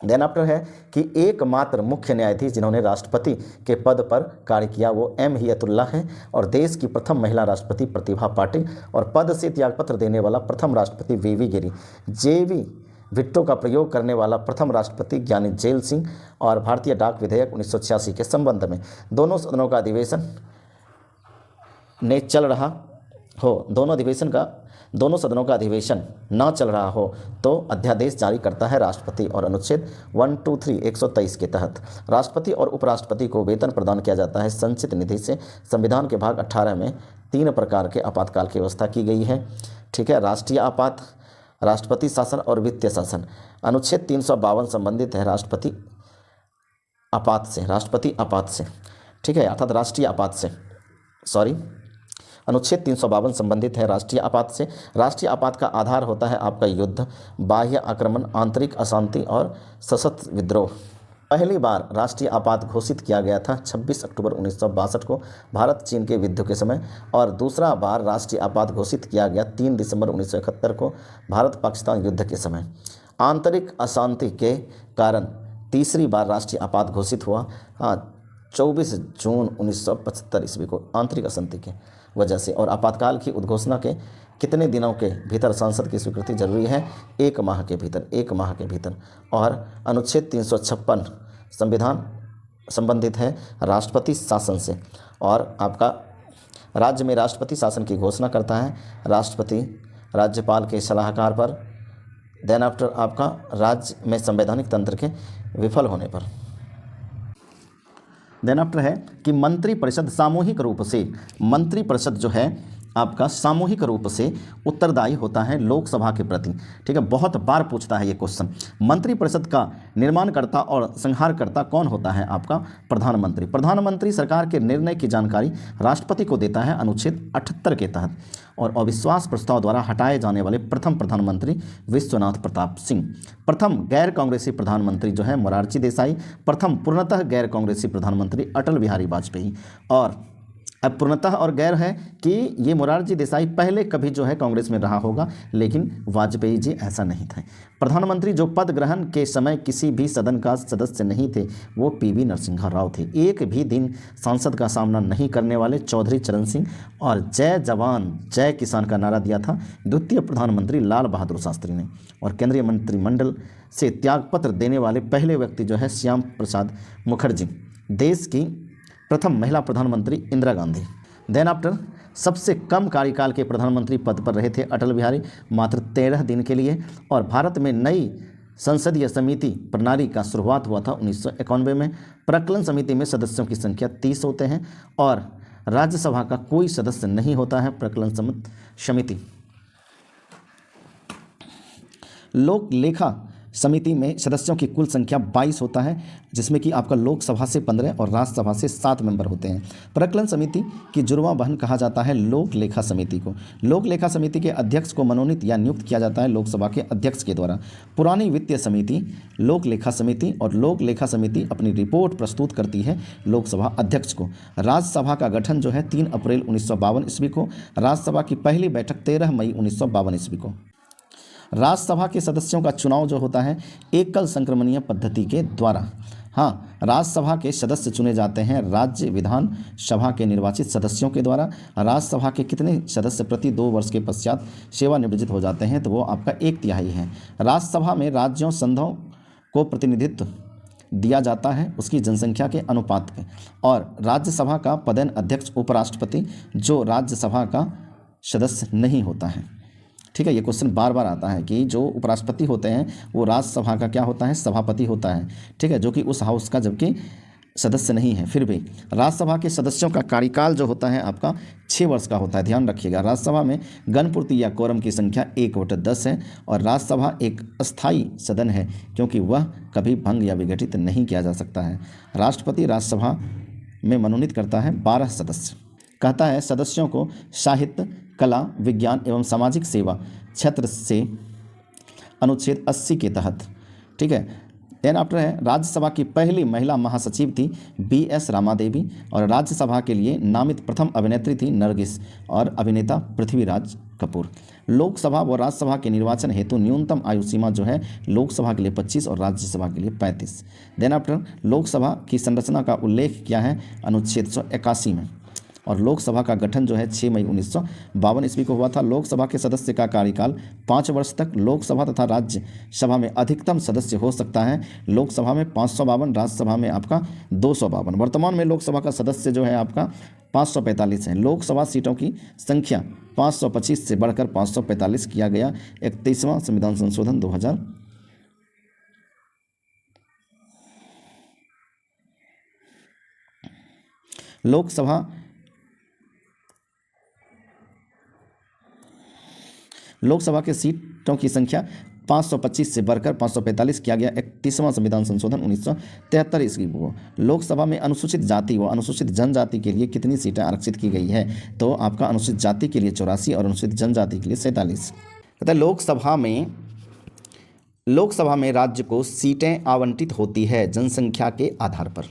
देन आफ्टर है कि एकमात्र मुख्य न्यायाधीश जिन्होंने राष्ट्रपति के पद पर कार्य किया वो एम हियतुल्ला हैं, और देश की प्रथम महिला राष्ट्रपति प्रतिभा पाटिल, और पद से त्यागपत्र देने वाला प्रथम राष्ट्रपति वी गिरी। जेवी विट्टो का प्रयोग करने वाला प्रथम राष्ट्रपति ज्ञानी जेल सिंह, और भारतीय डाक विधेयक 1986 के संबंध में दोनों सदनों का अधिवेशन ने चल रहा हो, दोनों सदनों का अधिवेशन ना चल रहा हो तो अध्यादेश जारी करता है राष्ट्रपति, और अनुच्छेद 123 के तहत राष्ट्रपति और उपराष्ट्रपति को वेतन प्रदान किया जाता है संचित निधि से। संविधान के भाग 18 में 3 प्रकार के आपातकाल की व्यवस्था की गई है। ठीक है, राष्ट्रीय आपात, राष्ट्रपति शासन और वित्तीय शासन। अनुच्छेद 352 संबंधित है राष्ट्रपति आपात से। ठीक है, अर्थात राष्ट्रीय आपात से, अनुच्छेद 352 संबंधित है राष्ट्रीय आपात से। राष्ट्रीय आपात का आधार होता है आपका युद्ध, बाह्य आक्रमण, आंतरिक अशांति और सशस्त्र विद्रोह। पहली बार राष्ट्रीय आपात घोषित किया गया था 26 अक्टूबर 1962 को भारत चीन के युद्ध के समय, और दूसरा बार राष्ट्रीय आपात घोषित किया गया 3 दिसंबर 1971 को भारत पाकिस्तान युद्ध के समय। आंतरिक अशांति के कारण तीसरी बार राष्ट्रीय आपात घोषित हुआ 24 जून 1975 ईस्वी को आंतरिक अशांति की वजह से। और आपातकाल की उद्घोषणा के कितने दिनों के भीतर संसद की स्वीकृति जरूरी है? 1 माह के भीतर, 1 माह के भीतर। और अनुच्छेद 356 संविधान संबंधित है राष्ट्रपति शासन से, और आपका राज्य में राष्ट्रपति शासन की घोषणा करता है राष्ट्रपति राज्यपाल के सलाहकार पर, देन आफ्टर आपका राज्य में संवैधानिक तंत्र के विफल होने पर। देन आफ्टर है कि मंत्रिपरिषद सामूहिक रूप से, मंत्रिपरिषद जो है आपका सामूहिक रूप से उत्तरदायी होता है लोकसभा के प्रति। ठीक है, बहुत बार पूछता है ये क्वेश्चन। मंत्रिपरिषद का निर्माणकर्ता और संहारकर्ता कौन होता है? आपका प्रधानमंत्री। प्रधानमंत्री सरकार के निर्णय की जानकारी राष्ट्रपति को देता है अनुच्छेद 78 के तहत। और अविश्वास प्रस्ताव द्वारा हटाए जाने वाले प्रथम प्रधानमंत्री विश्वनाथ प्रताप सिंह। प्रथम गैर कांग्रेसी प्रधानमंत्री जो है मोरारजी देसाई। प्रथम पूर्णतः गैर कांग्रेसी प्रधानमंत्री अटल बिहारी वाजपेयी। और अब पूर्णतः और गैर है कि ये मोरारजी देसाई पहले कभी जो है कांग्रेस में रहा होगा, लेकिन वाजपेयी जी ऐसा नहीं थे। प्रधानमंत्री जो पद ग्रहण के समय किसी भी सदन का सदस्य नहीं थे, वो पीवी नरसिम्हा राव थे। एक भी दिन संसद का सामना नहीं करने वाले चौधरी चरण सिंह, और जय जवान जय किसान का नारा दिया था द्वितीय प्रधानमंत्री लाल बहादुर शास्त्री ने। और केंद्रीय मंत्रिमंडल से त्यागपत्र देने वाले पहले व्यक्ति जो है श्याम प्रसाद मुखर्जी। देश की प्रथम महिला प्रधानमंत्री इंदिरा गांधी। देन आफ्टर सबसे कम कार्यकाल के प्रधानमंत्री पद पर रहे थे अटल बिहारी, मात्र 13 दिन के लिए। और भारत में नई संसदीय समिति प्रणाली का शुरुआत हुआ था 1991 में। प्रकलन समिति में सदस्यों की संख्या 30 होते हैं, और राज्यसभा का कोई सदस्य नहीं होता है प्रकलन समिति। लोक लेखा समिति में सदस्यों की कुल संख्या 22 होता है, जिसमें कि आपका लोकसभा से 15 और राज्यसभा से 7 मेंबर होते हैं। प्रकलन समिति की जुड़वां बहन कहा जाता है लोक लेखा समिति को। लोक लेखा समिति के अध्यक्ष को मनोनीत या नियुक्त किया जाता है लोकसभा के अध्यक्ष के द्वारा। पुरानी वित्तीय समिति, लोक लेखा समिति और लोक लेखा समिति अपनी रिपोर्ट प्रस्तुत करती है लोकसभा अध्यक्ष को। राज्यसभा का गठन जो है 3 अप्रैल 1952 ईस्वी को। राज्यसभा की पहली बैठक 13 मई 1952 ईस्वी को। राज्यसभा के सदस्यों का चुनाव जो होता है एकल संक्रमणीय पद्धति के द्वारा। हाँ, राज्यसभा के सदस्य चुने जाते हैं राज्य विधान सभा के निर्वाचित सदस्यों के द्वारा। राज्यसभा के कितने सदस्य प्रति 2 वर्ष के पश्चात सेवानिवृत्त हो जाते हैं? तो वो आपका 1/3 है। राज्यसभा में राज्यों संघों को प्रतिनिधित्व दिया जाता है उसकी जनसंख्या के अनुपात पे। और राज्यसभा का पदेन अध्यक्ष उपराष्ट्रपति जो राज्यसभा का सदस्य नहीं होता है। ठीक है, ये क्वेश्चन बार बार आता है कि जो उपराष्ट्रपति होते हैं वो राज्यसभा का क्या होता है? सभापति होता है। ठीक है, जो कि उस हाउस का जबकि सदस्य नहीं है। फिर भी राज्यसभा के सदस्यों का कार्यकाल जो होता है आपका 6 वर्ष का होता है। ध्यान रखिएगा, राज्यसभा में गणपूर्ति या कोरम की संख्या 1/10 है, और राज्यसभा एक अस्थायी सदन है क्योंकि वह कभी भंग या विघटित नहीं किया जा सकता है। राष्ट्रपति राज्यसभा में मनोनीत करता है 12 सदस्य। कहता है सदस्यों को साहित्य, कला, विज्ञान एवं सामाजिक सेवा क्षेत्र से अनुच्छेद 80 के तहत। ठीक है, देन आफ्टर है राज्यसभा की पहली महिला महासचिव थी BS रामादेवी, और राज्यसभा के लिए नामित प्रथम अभिनेत्री थी नरगिस, और अभिनेता पृथ्वीराज कपूर। लोकसभा व राज्यसभा के निर्वाचन हेतु न्यूनतम आयु सीमा जो है लोकसभा के लिए 25 और राज्यसभा के लिए 35। देन आफ्टर लोकसभा की संरचना का उल्लेख किया है अनुच्छेद 181 में। और लोकसभा का गठन जो है 6 मई 1952 ईस्वी को हुआ था। लोकसभा के सदस्य का कार्यकाल 5 वर्ष तक। लोकसभा तथा राज्यसभा में अधिकतम सदस्य हो सकता है। लोकसभा में 552, राज्यसभा में आपका 252। वर्तमान में लोकसभा का सदस्य जो है आपका 545 है। लोकसभा सीटों की संख्या 525 से बढ़कर 545 किया गया 31वां संविधान संशोधन 2000। लोकसभा के सीटों की संख्या 525 से बढ़कर 545 किया गया 31वां संविधान संशोधन 1973 ईस्वी को। लोकसभा में अनुसूचित जाति व अनुसूचित जनजाति के लिए कितनी सीटें आरक्षित की गई है? तो आपका अनुसूचित जाति के लिए 84 और अनुसूचित जनजाति के लिए 47। कहते हैं लोकसभा में राज्य को सीटें आवंटित होती है जनसंख्या के आधार पर।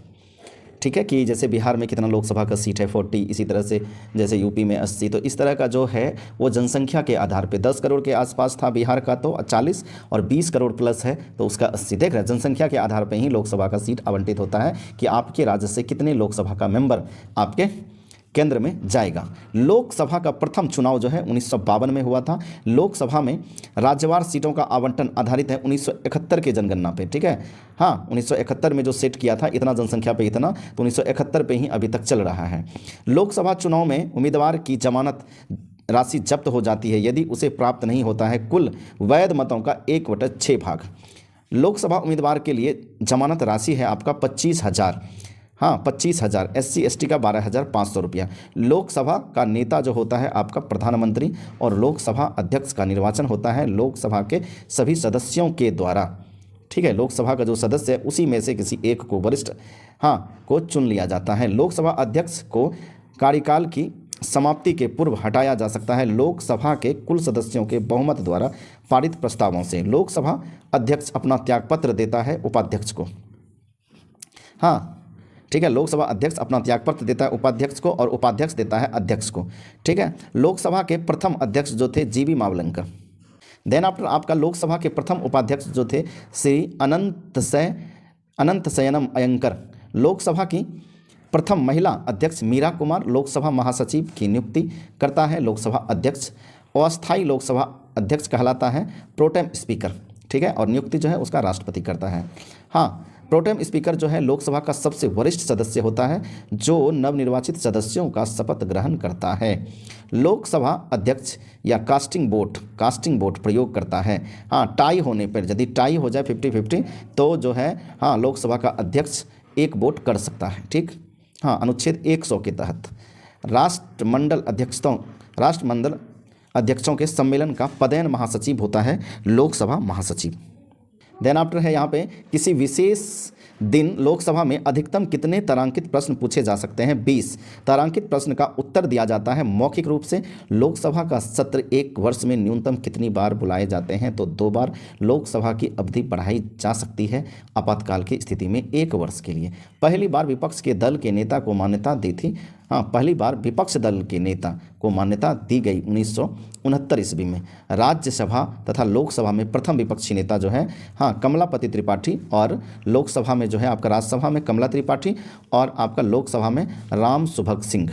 ठीक है, कि जैसे बिहार में कितना लोकसभा का सीट है 40, इसी तरह से जैसे यूपी में 80, तो इस तरह का जो है वो जनसंख्या के आधार पे 10 करोड़ के आसपास था बिहार का तो 40 और 20 करोड़ प्लस है तो उसका 80। देख रहे हैं, जनसंख्या के आधार पे ही लोकसभा का सीट आवंटित होता है कि आपके राज्य से कितने लोकसभा का मेंबर आपके केंद्र में जाएगा। लोकसभा का प्रथम चुनाव जो है 1952 में हुआ था। लोकसभा में राज्यवार सीटों का आवंटन आधारित है 1971 के जनगणना पे। ठीक है, हाँ 1971 में जो सेट किया था इतना जनसंख्या पे इतना, तो 1971 पे ही अभी तक चल रहा है। लोकसभा चुनाव में उम्मीदवार की जमानत राशि जब्त हो जाती है यदि उसे प्राप्त नहीं होता है कुल वैध मतों का 1/6 भाग। लोकसभा उम्मीदवार के लिए जमानत राशि है आपका 25,000, हाँ 25,000, SC ST का 12,500 रुपया। लोकसभा का नेता जो होता है आपका प्रधानमंत्री, और लोकसभा अध्यक्ष का निर्वाचन होता है लोकसभा के सभी सदस्यों के द्वारा। ठीक है, लोकसभा का जो सदस्य है उसी में से किसी एक को वरिष्ठ को चुन लिया जाता है। लोकसभा अध्यक्ष को कार्यकाल की समाप्ति के पूर्व हटाया जा सकता है लोकसभा के कुल सदस्यों के बहुमत द्वारा पारित प्रस्तावों से। लोकसभा अध्यक्ष अपना त्यागपत्र देता है उपाध्यक्ष को। हाँ ठीक है, लोकसभा अध्यक्ष अपना त्यागपत्र देता है उपाध्यक्ष को और उपाध्यक्ष देता है अध्यक्ष को। ठीक है, लोकसभा के प्रथम अध्यक्ष जो थे जीवी मावलंकर। देन आफ्टर आपका लोकसभा के प्रथम उपाध्यक्ष जो थे श्री अनंत शयनम अयंकर। लोकसभा की प्रथम महिला अध्यक्ष मीरा कुमार लोकसभा महासचिव की नियुक्ति करता है लोकसभा अध्यक्ष। अस्थायी लोकसभा अध्यक्ष कहलाता है प्रोटेम स्पीकर। ठीक है, और नियुक्ति जो है उसका राष्ट्रपति करता है। हाँ, प्रोटेम स्पीकर जो है लोकसभा का सबसे वरिष्ठ सदस्य होता है जो नवनिर्वाचित सदस्यों का शपथ ग्रहण करता है। लोकसभा अध्यक्ष या कास्टिंग वोट प्रयोग करता है। हाँ, टाई होने पर, यदि टाई हो जाए 50-50 तो जो है हाँ लोकसभा का अध्यक्ष एक वोट कर सकता है। ठीक, हाँ अनुच्छेद 100 के तहत राष्ट्रमंडल अध्यक्षों के सम्मेलन का पदेन महासचिव होता है लोकसभा महासचिव। देन आफ्टर है यहाँ पे किसी विशेष दिन लोकसभा में अधिकतम कितने तारांकित प्रश्न पूछे जा सकते हैं? 20 तारांकित प्रश्न का उत्तर दिया जाता है मौखिक रूप से। लोकसभा का सत्र एक वर्ष में न्यूनतम कितनी बार बुलाए जाते हैं? तो 2 बार। लोकसभा की अवधि बढ़ाई जा सकती है आपातकाल की स्थिति में 1 वर्ष के लिए। पहली बार विपक्ष के दल के नेता को मान्यता दी थी, पहली बार विपक्ष दल के नेता को मान्यता दी गई 1969 ईस्वी में। राज्यसभा तथा लोकसभा में प्रथम विपक्षी नेता जो है कमलापति त्रिपाठी, और लोकसभा में जो है आपका राज्यसभा में कमला त्रिपाठी और आपका लोकसभा में राम सुभग सिंह।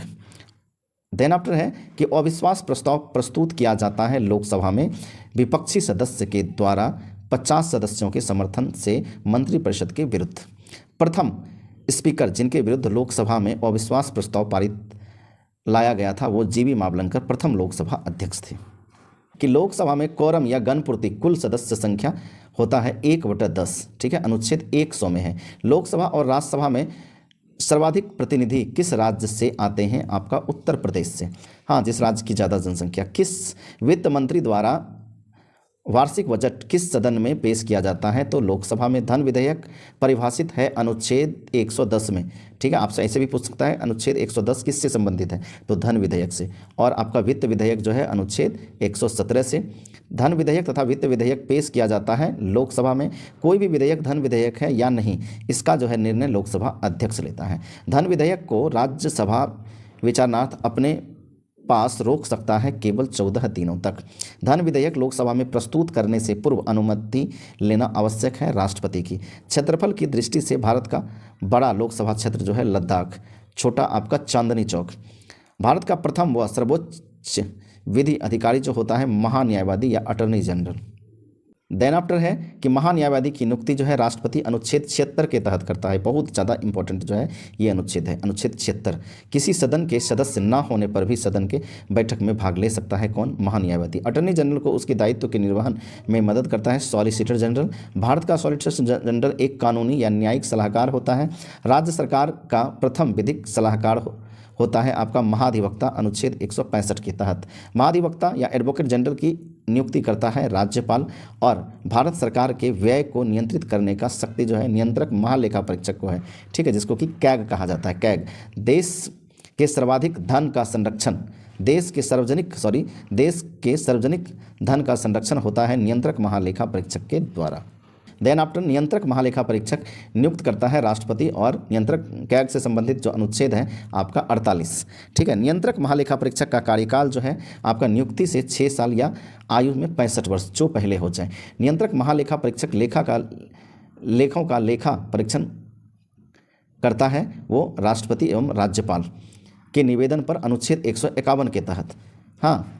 देन आफ्टर है कि अविश्वास प्रस्ताव प्रस्तुत किया जाता है लोकसभा में विपक्षी सदस्य के द्वारा 50 सदस्यों के समर्थन से मंत्रिपरिषद के विरुद्ध। प्रथम स्पीकर जिनके विरुद्ध लोकसभा में अविश्वास प्रस्ताव पारित लाया गया था वो जीवी मावलंकर प्रथम लोकसभा अध्यक्ष थे। कि लोकसभा में कोरम या गणपूर्ति कुल सदस्य संख्या होता है 1/10। ठीक है, अनुच्छेद 100 में है। लोकसभा और राज्यसभा में सर्वाधिक प्रतिनिधि किस राज्य से आते हैं? आपका उत्तर प्रदेश से। जिस राज्य की ज़्यादा जनसंख्या। किस वित्त मंत्री द्वारा वार्षिक बजट किस सदन में पेश किया जाता है? तो लोकसभा में। धन विधेयक परिभाषित है अनुच्छेद 110 में। ठीक है, आपसे ऐसे भी पूछ सकता है अनुच्छेद 110 किससे संबंधित है? तो धन विधेयक से। और आपका वित्त विधेयक जो है अनुच्छेद 117 से। धन विधेयक तथा वित्त विधेयक पेश किया जाता है लोकसभा में। कोई भी विधेयक धन विधेयक है या नहीं, इसका जो है निर्णय लोकसभा अध्यक्ष लेता है। धन विधेयक को राज्यसभा विचारणार्थ अपने पास रोक सकता है केवल 14 दिनों तक। धन विधेयक लोकसभा में प्रस्तुत करने से पूर्व अनुमति लेना आवश्यक है राष्ट्रपति की। क्षेत्रफल की दृष्टि से भारत का बड़ा लोकसभा क्षेत्र जो है लद्दाख, छोटा आपका चांदनी चौक। भारत का प्रथम व सर्वोच्च विधि अधिकारी जो होता है महान्यायवादी या अटॉर्नी जनरल। देन आफ्टर है कि महान्यायवादी की नियुक्ति जो है राष्ट्रपति अनुच्छेद 76 के तहत करता है। बहुत ज़्यादा इंपॉर्टेंट जो है ये अनुच्छेद है, अनुच्छेद 76। किसी सदन के सदस्य ना होने पर भी सदन के बैठक में भाग ले सकता है कौन? महान्यायवादी। अटॉर्नी जनरल को उसके दायित्व के निर्वहन में मदद करता है सॉलिसिटर जनरल। भारत का सॉलिसिटर जनरल एक कानूनी या न्यायिक सलाहकार होता है। राज्य सरकार का प्रथम विधिक सलाहकार होता है आपका महाधिवक्ता अनुच्छेद 165 के तहत। महाधिवक्ता या एडवोकेट जनरल की नियुक्ति करता है राज्यपाल, और भारत सरकार के व्यय को नियंत्रित करने का शक्ति जो है नियंत्रक महालेखा परीक्षक को है, ठीक है, जिसको कि कैग कहा जाता है। कैग देश के सर्वाधिक धन का संरक्षण, देश के सार्वजनिक धन का संरक्षण होता है नियंत्रक महालेखा परीक्षक के द्वारा। देन आफ्टर नियंत्रक महालेखा परीक्षक नियुक्त करता है राष्ट्रपति, और नियंत्रक कैग से संबंधित जो अनुच्छेद है आपका 48, ठीक है। नियंत्रक महालेखा परीक्षक का कार्यकाल जो है आपका नियुक्ति से 6 साल या आयु में 65 वर्ष जो पहले हो जाए। नियंत्रक महालेखा परीक्षक लेखों का लेखा परीक्षण करता है वो राष्ट्रपति एवं राज्यपाल के निवेदन पर अनुच्छेद 151 के तहत। हाँ,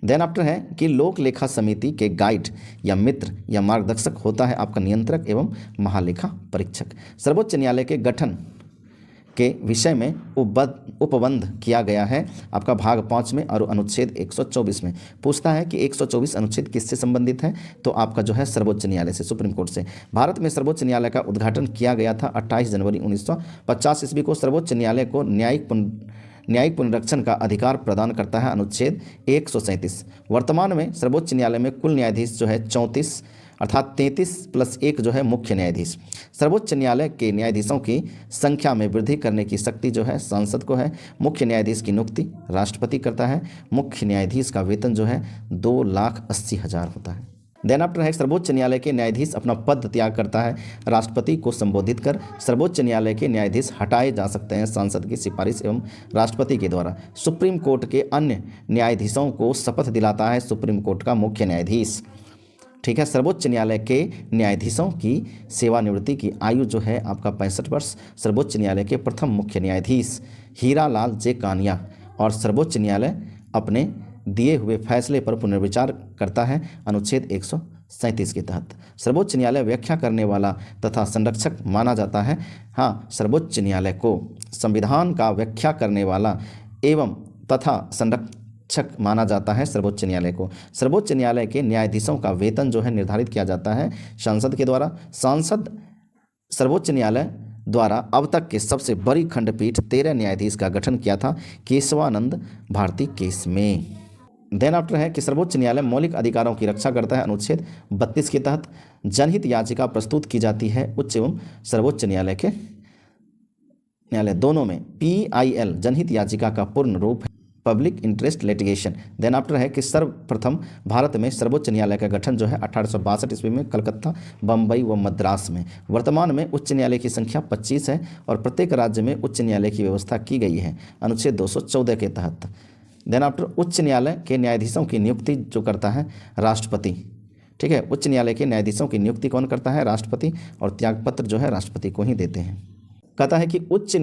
देन आफ्टर है कि लोक लेखा समिति के गाइड या मित्र या मार्गदर्शक होता है आपका नियंत्रक एवं महालेखा परीक्षक। सर्वोच्च न्यायालय के गठन के विषय में उपबंध किया गया है आपका भाग 5 में और अनुच्छेद 124 में। पूछता है कि 124 अनुच्छेद किससे संबंधित है, तो आपका जो है सर्वोच्च न्यायालय से, सुप्रीम कोर्ट से। भारत में सर्वोच्च न्यायालय का उद्घाटन किया गया था 28 जनवरी 1950 ईस्वी को। सर्वोच्च न्यायालय को न्यायिक पुनरीक्षण का अधिकार प्रदान करता है अनुच्छेद 137। वर्तमान में सर्वोच्च न्यायालय में कुल न्यायाधीश जो है 34, अर्थात 33+1 जो है मुख्य न्यायाधीश। सर्वोच्च न्यायालय के न्यायाधीशों की संख्या में वृद्धि करने की शक्ति जो है सांसद को है। मुख्य न्यायाधीश की नियुक्ति राष्ट्रपति करता है। मुख्य न्यायाधीश का वेतन जो है 2,80,000 होता है। देन आफ्टर है सर्वोच्च न्यायालय के न्यायाधीश अपना पद त्याग करता है राष्ट्रपति को संबोधित कर। सर्वोच्च न्यायालय के न्यायाधीश हटाए जा सकते हैं सांसद की सिफारिश एवं राष्ट्रपति के द्वारा। सुप्रीम कोर्ट के अन्य न्यायाधीशों को शपथ दिलाता है सुप्रीम कोर्ट का मुख्य न्यायाधीश, ठीक है। सर्वोच्च न्यायालय के न्यायाधीशों की सेवानिवृत्ति की आयु जो है आपका 65 वर्ष। सर्वोच्च न्यायालय के प्रथम मुख्य न्यायाधीश हीरालाल जे कानिया, और सर्वोच्च न्यायालय अपने दिए हुए फैसले पर पुनर्विचार करता है अनुच्छेद 137 के तहत। सर्वोच्च न्यायालय व्याख्या करने वाला तथा संरक्षक माना जाता है। हाँ, सर्वोच्च न्यायालय को संविधान का व्याख्या करने वाला एवं तथा संरक्षक माना जाता है सर्वोच्च न्यायालय को। सर्वोच्च न्यायालय के न्यायाधीशों का वेतन जो है निर्धारित किया जाता है सांसद के द्वारा। सर्वोच्च न्यायालय द्वारा अब तक के सबसे बड़ी खंडपीठ 13 न्यायाधीश का गठन किया था केशवानंद भारती केस में। देन आफ्टर है कि सर्वोच्च न्यायालय मौलिक अधिकारों की रक्षा करता है अनुच्छेद 32 के तहत। जनहित याचिका प्रस्तुत की जाती है उच्च एवं सर्वोच्च न्यायालय के न्यायालय दोनों में। PIL जनहित याचिका का पूर्ण रूप है public interest litigation. Then after है कि सर्वप्रथम भारत में सर्वोच्च न्यायालय का गठन जो है 1862 ईस्वी में कलकत्ता, बम्बई व मद्रास में। वर्तमान में उच्च न्यायालय की संख्या 25 है और प्रत्येक राज्य में उच्च न्यायालय की व्यवस्था की गई है अनुच्छेद 214 के तहत। देन आफ्टर उच्च न्यायालय के न्यायाधीशों की नियुक्ति जो करता है राष्ट्रपति, ठीक है। उच्च न्यायालय के न्यायाधीशों की नियुक्ति कौन करता है? राष्ट्रपति, और त्यागपत्र जो है राष्ट्रपति को ही देते हैं। कहता है कि उच्च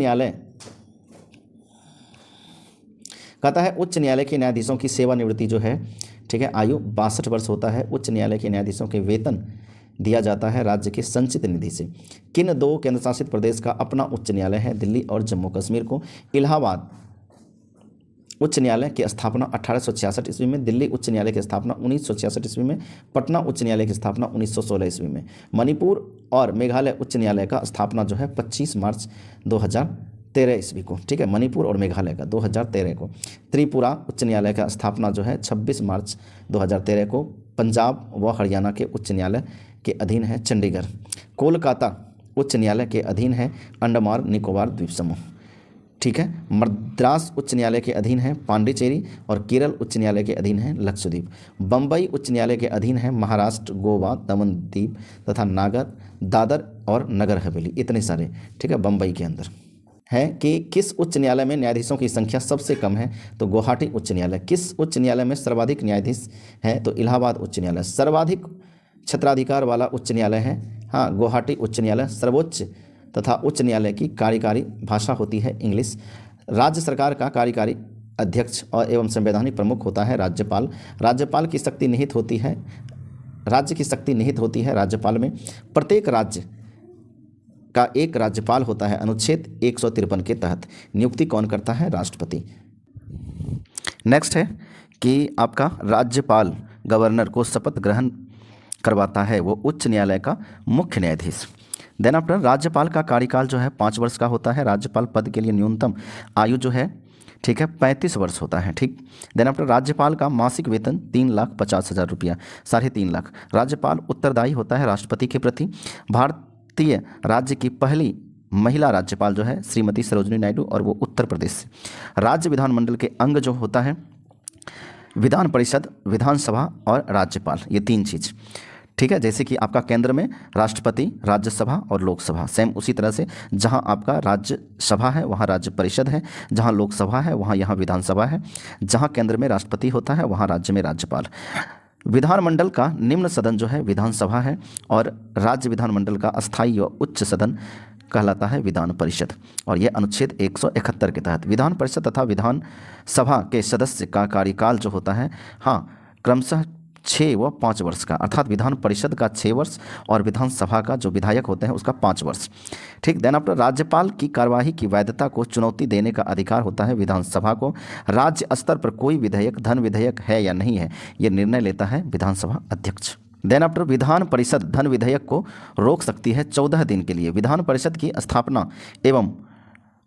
न्यायालय के न्यायाधीशों की सेवानिवृत्ति जो है, ठीक है, आयु 62 वर्ष होता है। उच्च न्यायालय के न्यायाधीशों के वेतन दिया जाता है राज्य के संचित निधि से। किन 2 केंद्रशासित प्रदेश का अपना उच्च न्यायालय है? दिल्ली और जम्मू कश्मीर को। इलाहाबाद उच्च न्यायालय की स्थापना 1866 ईस्वी में, दिल्ली उच्च न्यायालय की स्थापना 1966 ईस्वी में, पटना उच्च न्यायालय की स्थापना 1916 ईस्वी में। मणिपुर और मेघालय उच्च न्यायालय का स्थापना जो है 25 मार्च 2013 ईस्वी को, ठीक है। मणिपुर और मेघालय का 2013 को। त्रिपुरा उच्च न्यायालय का स्थापना जो है 26 मार्च 2013 को। पंजाब व हरियाणा के उच्च न्यायालय के अधीन है चंडीगढ़। कोलकाता उच्च न्यायालय के अधीन है अंडमान निकोबार द्वीप समूह, ठीक है। मद्रास उच्च न्यायालय के अधीन है पांडिचेरी, और केरल उच्च न्यायालय के अधीन है लक्षद्वीप। बम्बई उच्च न्यायालय के अधीन है महाराष्ट्र, गोवा, दमन दीप तथा दादर और नगर हवेली, इतने सारे, ठीक है। बम्बई के अंदर है कि किस उच्च न्यायालय में न्यायाधीशों की संख्या सबसे कम है? तो गुवाहाटी उच्च न्यायालय। किस उच्च न्यायालय में सर्वाधिक न्यायाधीश है? तो इलाहाबाद उच्च न्यायालय। सर्वाधिक क्षेत्राधिकार वाला उच्च न्यायालय है, हाँ, गुवाहाटी उच्च न्यायालय। सर्वोच्च तथा उच्च न्यायालय की कार्यकारी भाषा होती है इंग्लिश। राज्य सरकार का कार्यकारी अध्यक्ष और एवं संवैधानिक प्रमुख होता है राज्यपाल। राज्यपाल की शक्ति निहित होती है, राज्य की शक्ति निहित होती है राज्यपाल में। प्रत्येक राज्य का एक राज्यपाल होता है अनुच्छेद 153 के तहत। नियुक्ति कौन करता है? राष्ट्रपति। नेक्स्ट है कि आपका राज्यपाल गवर्नर को शपथ ग्रहण करवाता है, वो उच्च न्यायालय का मुख्य न्यायाधीश। देन आफ्टर राज्यपाल का कार्यकाल जो है 5 वर्ष का होता है। राज्यपाल पद के लिए न्यूनतम आयु जो है ठीक है, 35 वर्ष होता है। ठीक, देन आफ्टर राज्यपाल का मासिक वेतन 3,50,000 रुपया, 3.5 लाख। राज्यपाल उत्तरदायी होता है राष्ट्रपति के प्रति। भारतीय राज्य की पहली महिला राज्यपाल जो है श्रीमती सरोजिनी नायडू, और वो उत्तर प्रदेश से। राज्य विधानमंडल के अंग जो होता है विधान परिषद, विधानसभा और राज्यपाल, ये 3 चीज़। ठीक है, जैसे कि आपका केंद्र में राष्ट्रपति, राज्यसभा और लोकसभा, सेम उसी तरह से जहां आपका राज्यसभा है वहां राज्य परिषद है, जहां लोकसभा है वहां यहाँ विधानसभा है, जहां केंद्र में राष्ट्रपति होता है वहां राज्य में राज्यपाल। विधानमंडल का निम्न सदन जो है विधानसभा है, और राज्य विधानमंडल का अस्थायी व उच्च सदन कहलाता है विधान परिषद। और यह अनुच्छेद 171 के तहत विधान परिषद तथा विधान सभा के सदस्य का कार्यकाल जो होता है, हाँ, क्रमशः 6 व 5 वर्ष का, अर्थात विधान परिषद का 6 वर्ष और विधानसभा का जो विधायक होते हैं उसका 5 वर्ष। ठीक, देन आफ्टर राज्यपाल की कार्यवाही की वैधता को चुनौती देने का अधिकार होता है विधानसभा को। राज्य स्तर पर कोई विधेयक धन विधेयक है या नहीं है, ये निर्णय लेता है विधानसभा अध्यक्ष। देन आफ्टर विधान परिषद धन विधेयक को रोक सकती है 14 दिन के लिए। विधान परिषद की स्थापना एवं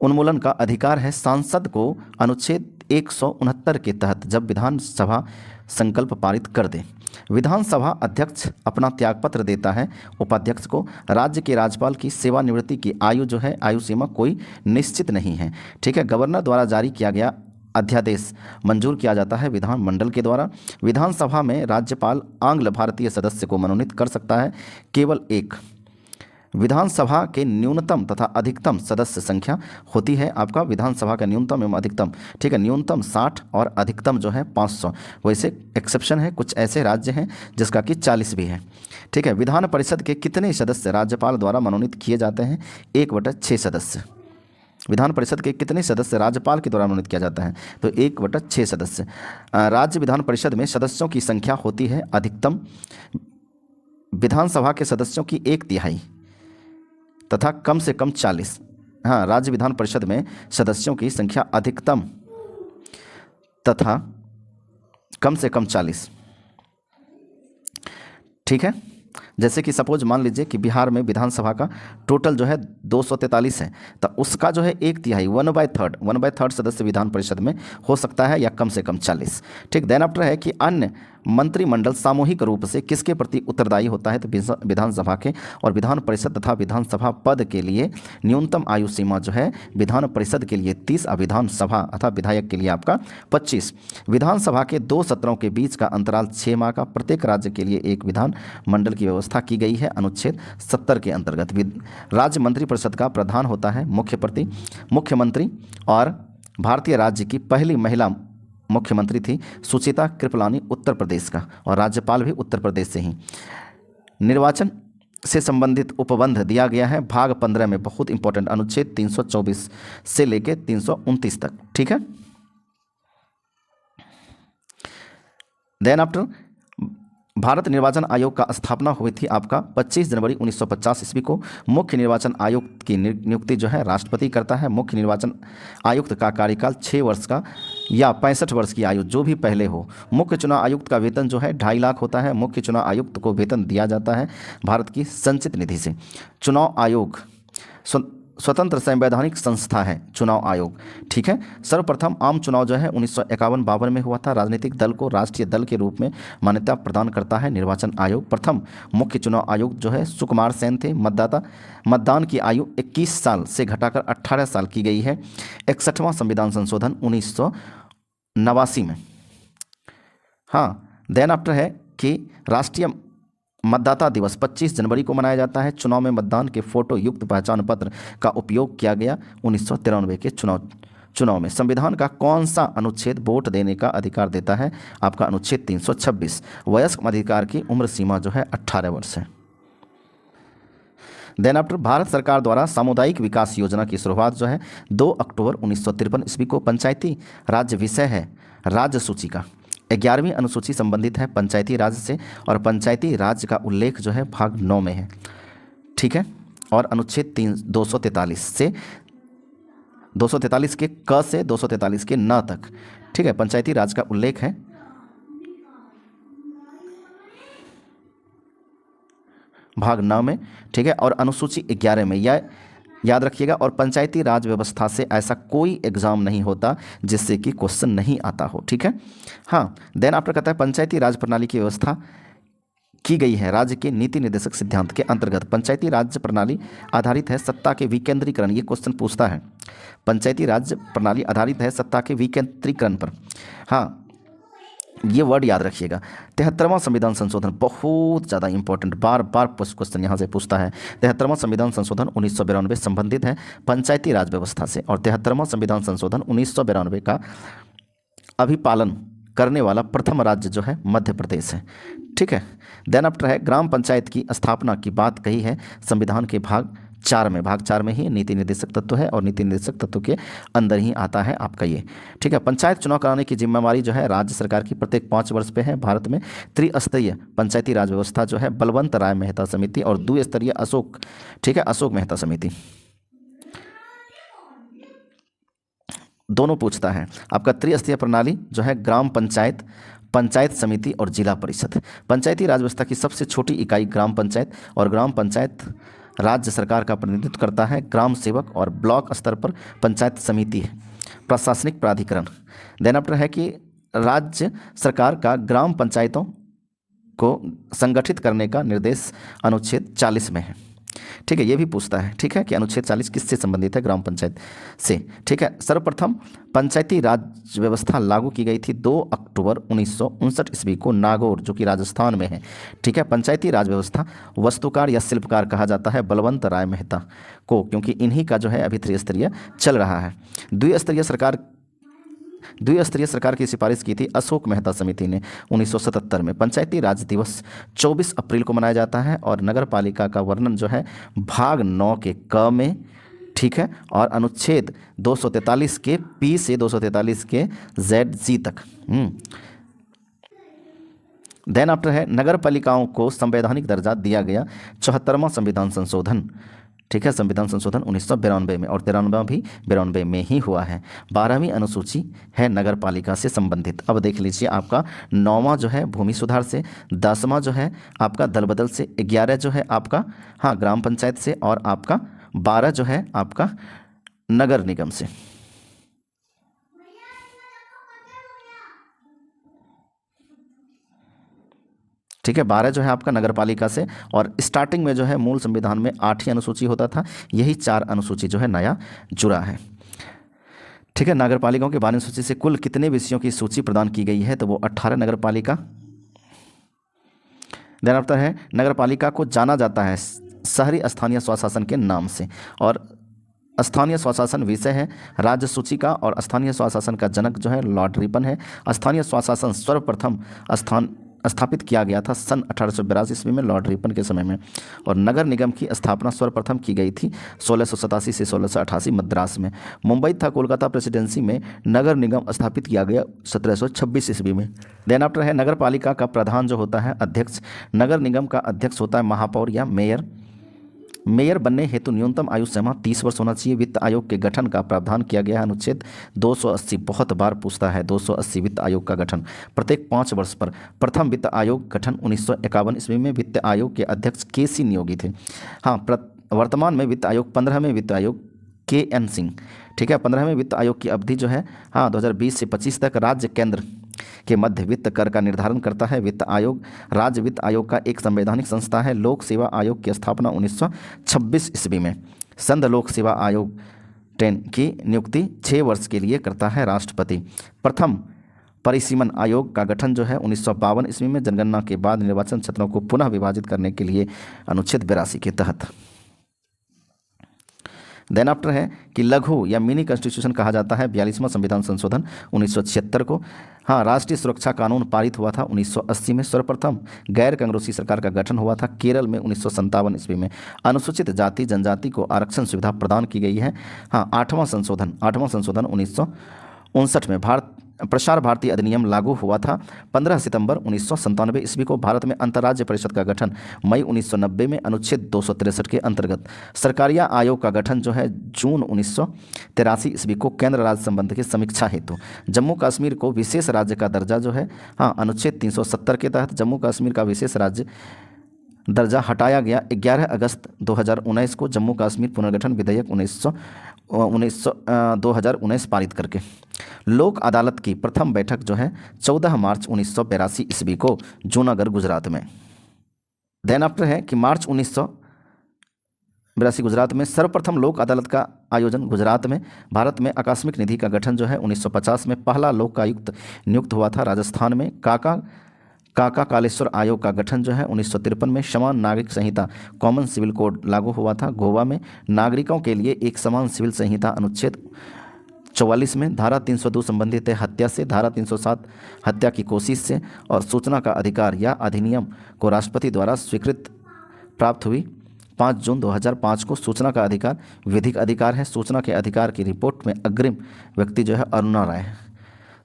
उन्मूलन का अधिकार है सांसद को अनुच्छेद 169 के तहत, जब विधानसभा संकल्प पारित कर दे। विधानसभा अध्यक्ष अपना त्यागपत्र देता है उपाध्यक्ष को। राज्य के राज्यपाल की सेवानिवृत्ति की आयु जो है, आयु सीमा कोई निश्चित नहीं है। ठीक है, गवर्नर द्वारा जारी किया गया अध्यादेश मंजूर किया जाता है विधानमंडल के द्वारा। विधानसभा में राज्यपाल आंग्ल भारतीय सदस्य को मनोनीत कर सकता है केवल एक। विधानसभा के न्यूनतम तथा अधिकतम सदस्य संख्या होती है आपका विधानसभा का न्यूनतम एवं अधिकतम। ठीक है, न्यूनतम 60 और अधिकतम जो है 500। वैसे एक्सेप्शन है, कुछ ऐसे राज्य हैं जिसका कि 40 भी है। ठीक है, विधान परिषद के कितने सदस्य राज्यपाल द्वारा मनोनीत किए जाते हैं? 1/6 सदस्य। विधान परिषद के कितने सदस्य राज्यपाल के द्वारा मनोनीत किया जाता है? तो 1/6 सदस्य। राज्य विधान परिषद में सदस्यों की संख्या होती है अधिकतम विधानसभा के सदस्यों की 1/3 तथा कम से कम 40। हाँ, राज्य विधान परिषद में सदस्यों की संख्या अधिकतम तथा कम से कम 40। ठीक है, जैसे कि सपोज मान लीजिए कि बिहार में विधानसभा का टोटल जो है 243 है, तो उसका जो है 1/3 1/3 सदस्य विधान परिषद में हो सकता है, या कम से कम 40। ठीक, देन आफ्टर है कि अन्य मंत्रिमंडल सामूहिक रूप से किसके प्रति उत्तरदायी होता है? तो विधानसभा के। और विधान परिषद तथा विधानसभा पद के लिए न्यूनतम आयु सीमा जो है विधान परिषद के लिए 30 और विधानसभा अथवा विधायक के लिए आपका 25। विधानसभा के 2 सत्रों के बीच का अंतराल 6 माह का। प्रत्येक राज्य के लिए एक विधान मंडल की व्यवस्था की गई है अनुच्छेद 70 के अंतर्गत। राज्य मंत्रिपरिषद का प्रधान होता है मुख्यमंत्री, और भारतीय राज्य की पहली महिला मुख्यमंत्री थी सुचिता कृपलानी उत्तर प्रदेश का, और राज्यपाल भी उत्तर प्रदेश से ही। निर्वाचन से संबंधित उपबंध दिया गया है भाग 15 में, बहुत इंपॉर्टेंट, अनुच्छेद 324 से लेके 329 तक। ठीक है, देन आफ्टर भारत निर्वाचन आयोग का स्थापना हुई थी आपका 25 जनवरी 1950 ईस्वी को। मुख्य निर्वाचन आयुक्त की नियुक्ति जो है राष्ट्रपति करता है। मुख्य निर्वाचन आयुक्त का कार्यकाल 6 वर्ष का या 65 वर्ष की आयु जो भी पहले हो। मुख्य चुनाव आयुक्त का वेतन जो है 2.5 लाख होता है। मुख्य चुनाव आयुक्त को वेतन दिया जाता है भारत की संचित निधि से। चुनाव आयोग स्वतंत्र संवैधानिक संस्था है चुनाव आयोग। ठीक है, सर्वप्रथम आम चुनाव जो है 1951-52 में हुआ था। राजनीतिक दल को राष्ट्रीय दल के रूप में मान्यता प्रदान करता है निर्वाचन आयोग। प्रथम मुख्य चुनाव आयुक्त जो है सुकुमार सेन थे। मतदान की आयु 21 साल से घटाकर 18 साल की गई है। 61वां संविधान संशोधन 1989 में। हाँ, देन आफ्टर है कि राष्ट्रीय मतदाता दिवस 25 जनवरी को मनाया जाता है। चुनाव में मतदान के फोटो युक्त पहचान पत्र का उपयोग किया गया 1993 के चुनाव में। संविधान का कौन सा अनुच्छेद वोट देने का अधिकार देता है? आपका अनुच्छेद 326। वयस्क अधिकार की उम्र सीमा जो है 18 वर्ष है। देन आफ्टर भारत सरकार द्वारा सामुदायिक विकास योजना की शुरुआत जो है 2 अक्टूबर 1953 ईस्वी को। पंचायती राज्य विषय है राज्य सूची का। 11वीं अनुसूची संबंधित है पंचायती राज से, और पंचायती राज का उल्लेख जो है भाग 9 में है। ठीक है, और अनुच्छेद 243 से 243 के क से 243 के न तक। ठीक है, पंचायती राज का उल्लेख है भाग 9 में। ठीक है, और अनुसूची 11 में। यह याद रखिएगा। और पंचायती राज व्यवस्था से ऐसा कोई एग्जाम नहीं होता जिससे कि क्वेश्चन नहीं आता हो, ठीक है। हाँ, देन आफ्टर कहता है पंचायती राज प्रणाली की व्यवस्था की गई है राज्य के नीति निर्देशक सिद्धांत के अंतर्गत। पंचायती राज प्रणाली आधारित है सत्ता के विकेंद्रीकरण, ये क्वेश्चन पूछता है। पंचायती राज प्रणाली आधारित है सत्ता के विकेंद्रीकरण पर। हाँ, ये वर्ड याद रखिएगा। 73वां संविधान संशोधन बहुत ज़्यादा इंपॉर्टेंट, बार बार क्वेश्चन यहाँ से पूछता है। 73वां संविधान संशोधन 1992 संबंधित है पंचायती राज व्यवस्था से, और 73वां संविधान संशोधन 1992 का अभिपालन करने वाला प्रथम राज्य जो है मध्य प्रदेश है, ठीक है। देन आफ्टर है ग्राम पंचायत की स्थापना की बात कही है संविधान के भाग 4 में। भाग 4 में ही नीति निर्देशक तत्व है, और नीति निर्देशक तत्व के अंदर ही आता है आपका ये, ठीक है। पंचायत चुनाव कराने की जिम्मेवारी जो है राज्य सरकार की प्रत्येक 5 वर्ष पे है। भारत में त्रिस्तरीय पंचायती राज व्यवस्था जो है बलवंत राय मेहता समिति और द्विस्तरीय अशोक, ठीक है, अशोक मेहता समिति दोनों पूछता है। आपका त्रिस्तरीय प्रणाली जो है ग्राम पंचायत, पंचायत समिति और जिला परिषद। पंचायती राज व्यवस्था की सबसे छोटी इकाई ग्राम पंचायत, और ग्राम पंचायत राज्य सरकार का प्रतिनिधित्व करता है। ग्राम सेवक और ब्लॉक स्तर पर पंचायत समिति है प्रशासनिक प्राधिकरण। देन आफ्टर है कि राज्य सरकार का ग्राम पंचायतों को संगठित करने का निर्देश अनुच्छेद 40 में है, ठीक है। ये भी पूछता है, ठीक है, कि अनुच्छेद 40 किससे संबंधित है? ग्राम पंचायत से, ठीक है। सर्वप्रथम पंचायती राज व्यवस्था लागू की गई थी 2 अक्टूबर 1959 ईस्वी को नागौर, जो कि राजस्थान में है, ठीक है। पंचायती राज व्यवस्था वस्तुकार या शिल्पकार कहा जाता है बलवंत राय मेहता को, क्योंकि इन्हीं का जो है अभी त्रिस्तरीय चल रहा है। द्विस्तरीय सरकार की सिफारिश की थी अशोक मेहता समिति ने 1977 में। पंचायती राज दिवस 24 अप्रैल को मनाया जाता है, और नगर पालिका का वर्णन जो है भाग 9 के क में, ठीक है, और अनुच्छेद 243 के पी से 243 के जेड जी तक। देन आफ्टर है नगर पालिकाओं को संवैधानिक दर्जा दिया गया 74वां संविधान संशोधन, ठीक है, संविधान संशोधन 1992 में, और 93वां भी 92 में ही हुआ है। 12वीं अनुसूची है नगर पालिका से संबंधित। अब देख लीजिए, आपका 9वां जो है भूमि सुधार से, 10वां जो है आपका दल बदल से, 11 जो है आपका हाँ ग्राम पंचायत से, और आपका 12 जो है आपका नगर निगम से। ठीक है, 12 जो है आपका नगर पालिका से, और स्टार्टिंग में जो है मूल संविधान में 8 ही अनुसूची होता था, यही 4 अनुसूची जो है नया जुड़ा है, ठीक है। नगर पालिकाओं के 12 सूची से कुल कितने विषयों की सूची प्रदान की गई है? तो वो 18 नगर पालिका। देन आफ्टर है नगर पालिका को जाना जाता है शहरी स्थानीय स्वशासन के नाम से, और स्थानीय स्वशासन विषय है राज्य सूची का, और स्थानीय स्वशासन का जनक जो है लॉर्ड रिपन है। स्थानीय स्वशासन सर्वप्रथम स्थापित किया गया था सन 1882 ईस्वी में लॉर्ड रिपन के समय में, और नगर निगम की स्थापना सर्वप्रथम की गई थी 1687 से 1688 मद्रास में। मुंबई तथा कोलकाता प्रेसिडेंसी में नगर निगम स्थापित किया गया 1726 ईस्वी में। देन आफ्टर है नगर पालिका का प्रधान जो होता है अध्यक्ष। नगर निगम का अध्यक्ष होता है महापौर या मेयर। मेयर बनने हेतु न्यूनतम आयु सीमा 30 वर्ष होना चाहिए। वित्त आयोग के गठन का प्रावधान किया गया है अनुच्छेद 280, बहुत बार पूछता है 280 वित्त आयोग का गठन प्रत्येक 5 वर्ष पर। प्रथम वित्त आयोग गठन 1951 ईस्वी में। वित्त आयोग के अध्यक्ष केसी नियोगी थे। हाँ, वर्तमान में वित्त आयोग 15वें वित्त आयोग KN सिंह, ठीक है। 15वें वित्त आयोग की अवधि जो है 2020 से 25 तक राज्य केंद्र के मध्य वित्त कर का निर्धारण करता है। वित्त आयोग राज्य वित्त आयोग का एक संवैधानिक संस्था है। लोक सेवा आयोग की स्थापना 1926 ईस्वी में। संघ लोक सेवा आयोग 10 की नियुक्ति 6 वर्ष के लिए करता है राष्ट्रपति। प्रथम परिसीमन आयोग का गठन जो है 1952 ईस्वी में, जनगणना के बाद निर्वाचन क्षेत्रों को पुनः विभाजित करने के लिए अनुच्छेद 82 के तहत। देन आफ्टर है कि लघु या मिनी कॉन्स्टिट्यूशन कहा जाता है 42वां संविधान संशोधन 1976 को। हाँ, राष्ट्रीय सुरक्षा कानून पारित हुआ था 1980 में। सर्वप्रथम गैर कांग्रेसी सरकार का गठन हुआ था केरल में 1957 ईस्वी में। अनुसूचित जाति जनजाति को आरक्षण सुविधा प्रदान की गई है। हाँ, 8वां संशोधन 1959 में प्रसार भारती अधिनियम लागू हुआ था। 15 सितंबर 1997 ईस्वी को भारत में अंतर्राज्य परिषद का गठन। मई 1990 में अनुच्छेद 263 के अंतर्गत सरकारिया आयोग का गठन जो है जून 1983 ईस्वी को केंद्र राज्य संबंध की समीक्षा हेतु। जम्मू कश्मीर को विशेष राज्य का दर्जा जो है हाँ अनुच्छेद 370 के तहत जम्मू कश्मीर का विशेष राज्य दर्जा हटाया गया 11 अगस्त 2019 को जम्मू कश्मीर पुनर्गठन विधेयक 2019 पारित करके। लोक अदालत की प्रथम बैठक जो है 14 मार्च 1982 ईस्वी को जूनागढ़ गुजरात में। देन आफ्टर है कि मार्च 1982 गुजरात में सर्वप्रथम लोक अदालत का आयोजन गुजरात में। भारत में आकस्मिक निधि का गठन जो है 1950 में। पहला लोकायुक्त नियुक्त हुआ था राजस्थान में। काका कालेश्वर आयोग का गठन जो है 1953 में। समान नागरिक संहिता कॉमन सिविल कोड लागू हुआ था गोवा में। नागरिकों के लिए एक समान सिविल संहिता अनुच्छेद 44 में। धारा 302 संबंधित है हत्या से। धारा 307 हत्या की कोशिश से। और सूचना का अधिकार या अधिनियम को राष्ट्रपति द्वारा स्वीकृत प्राप्त हुई 5 जून 2005 को। सूचना का अधिकार विधिक अधिकार है। सूचना के अधिकार की रिपोर्ट में अग्रिम व्यक्ति जो है अरुणा राय है।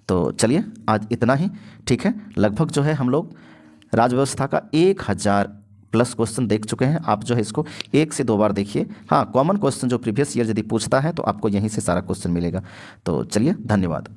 तो चलिए आज इतना ही, ठीक है। लगभग जो है हम लोग राजव्यवस्था का 1000+ क्वेश्चन देख चुके हैं। आप जो है इसको 1 से 2 बार देखिए। हाँ, कॉमन क्वेश्चन जो प्रीवियस ईयर यदि पूछता है तो आपको यहीं से सारा क्वेश्चन मिलेगा। तो चलिए, धन्यवाद।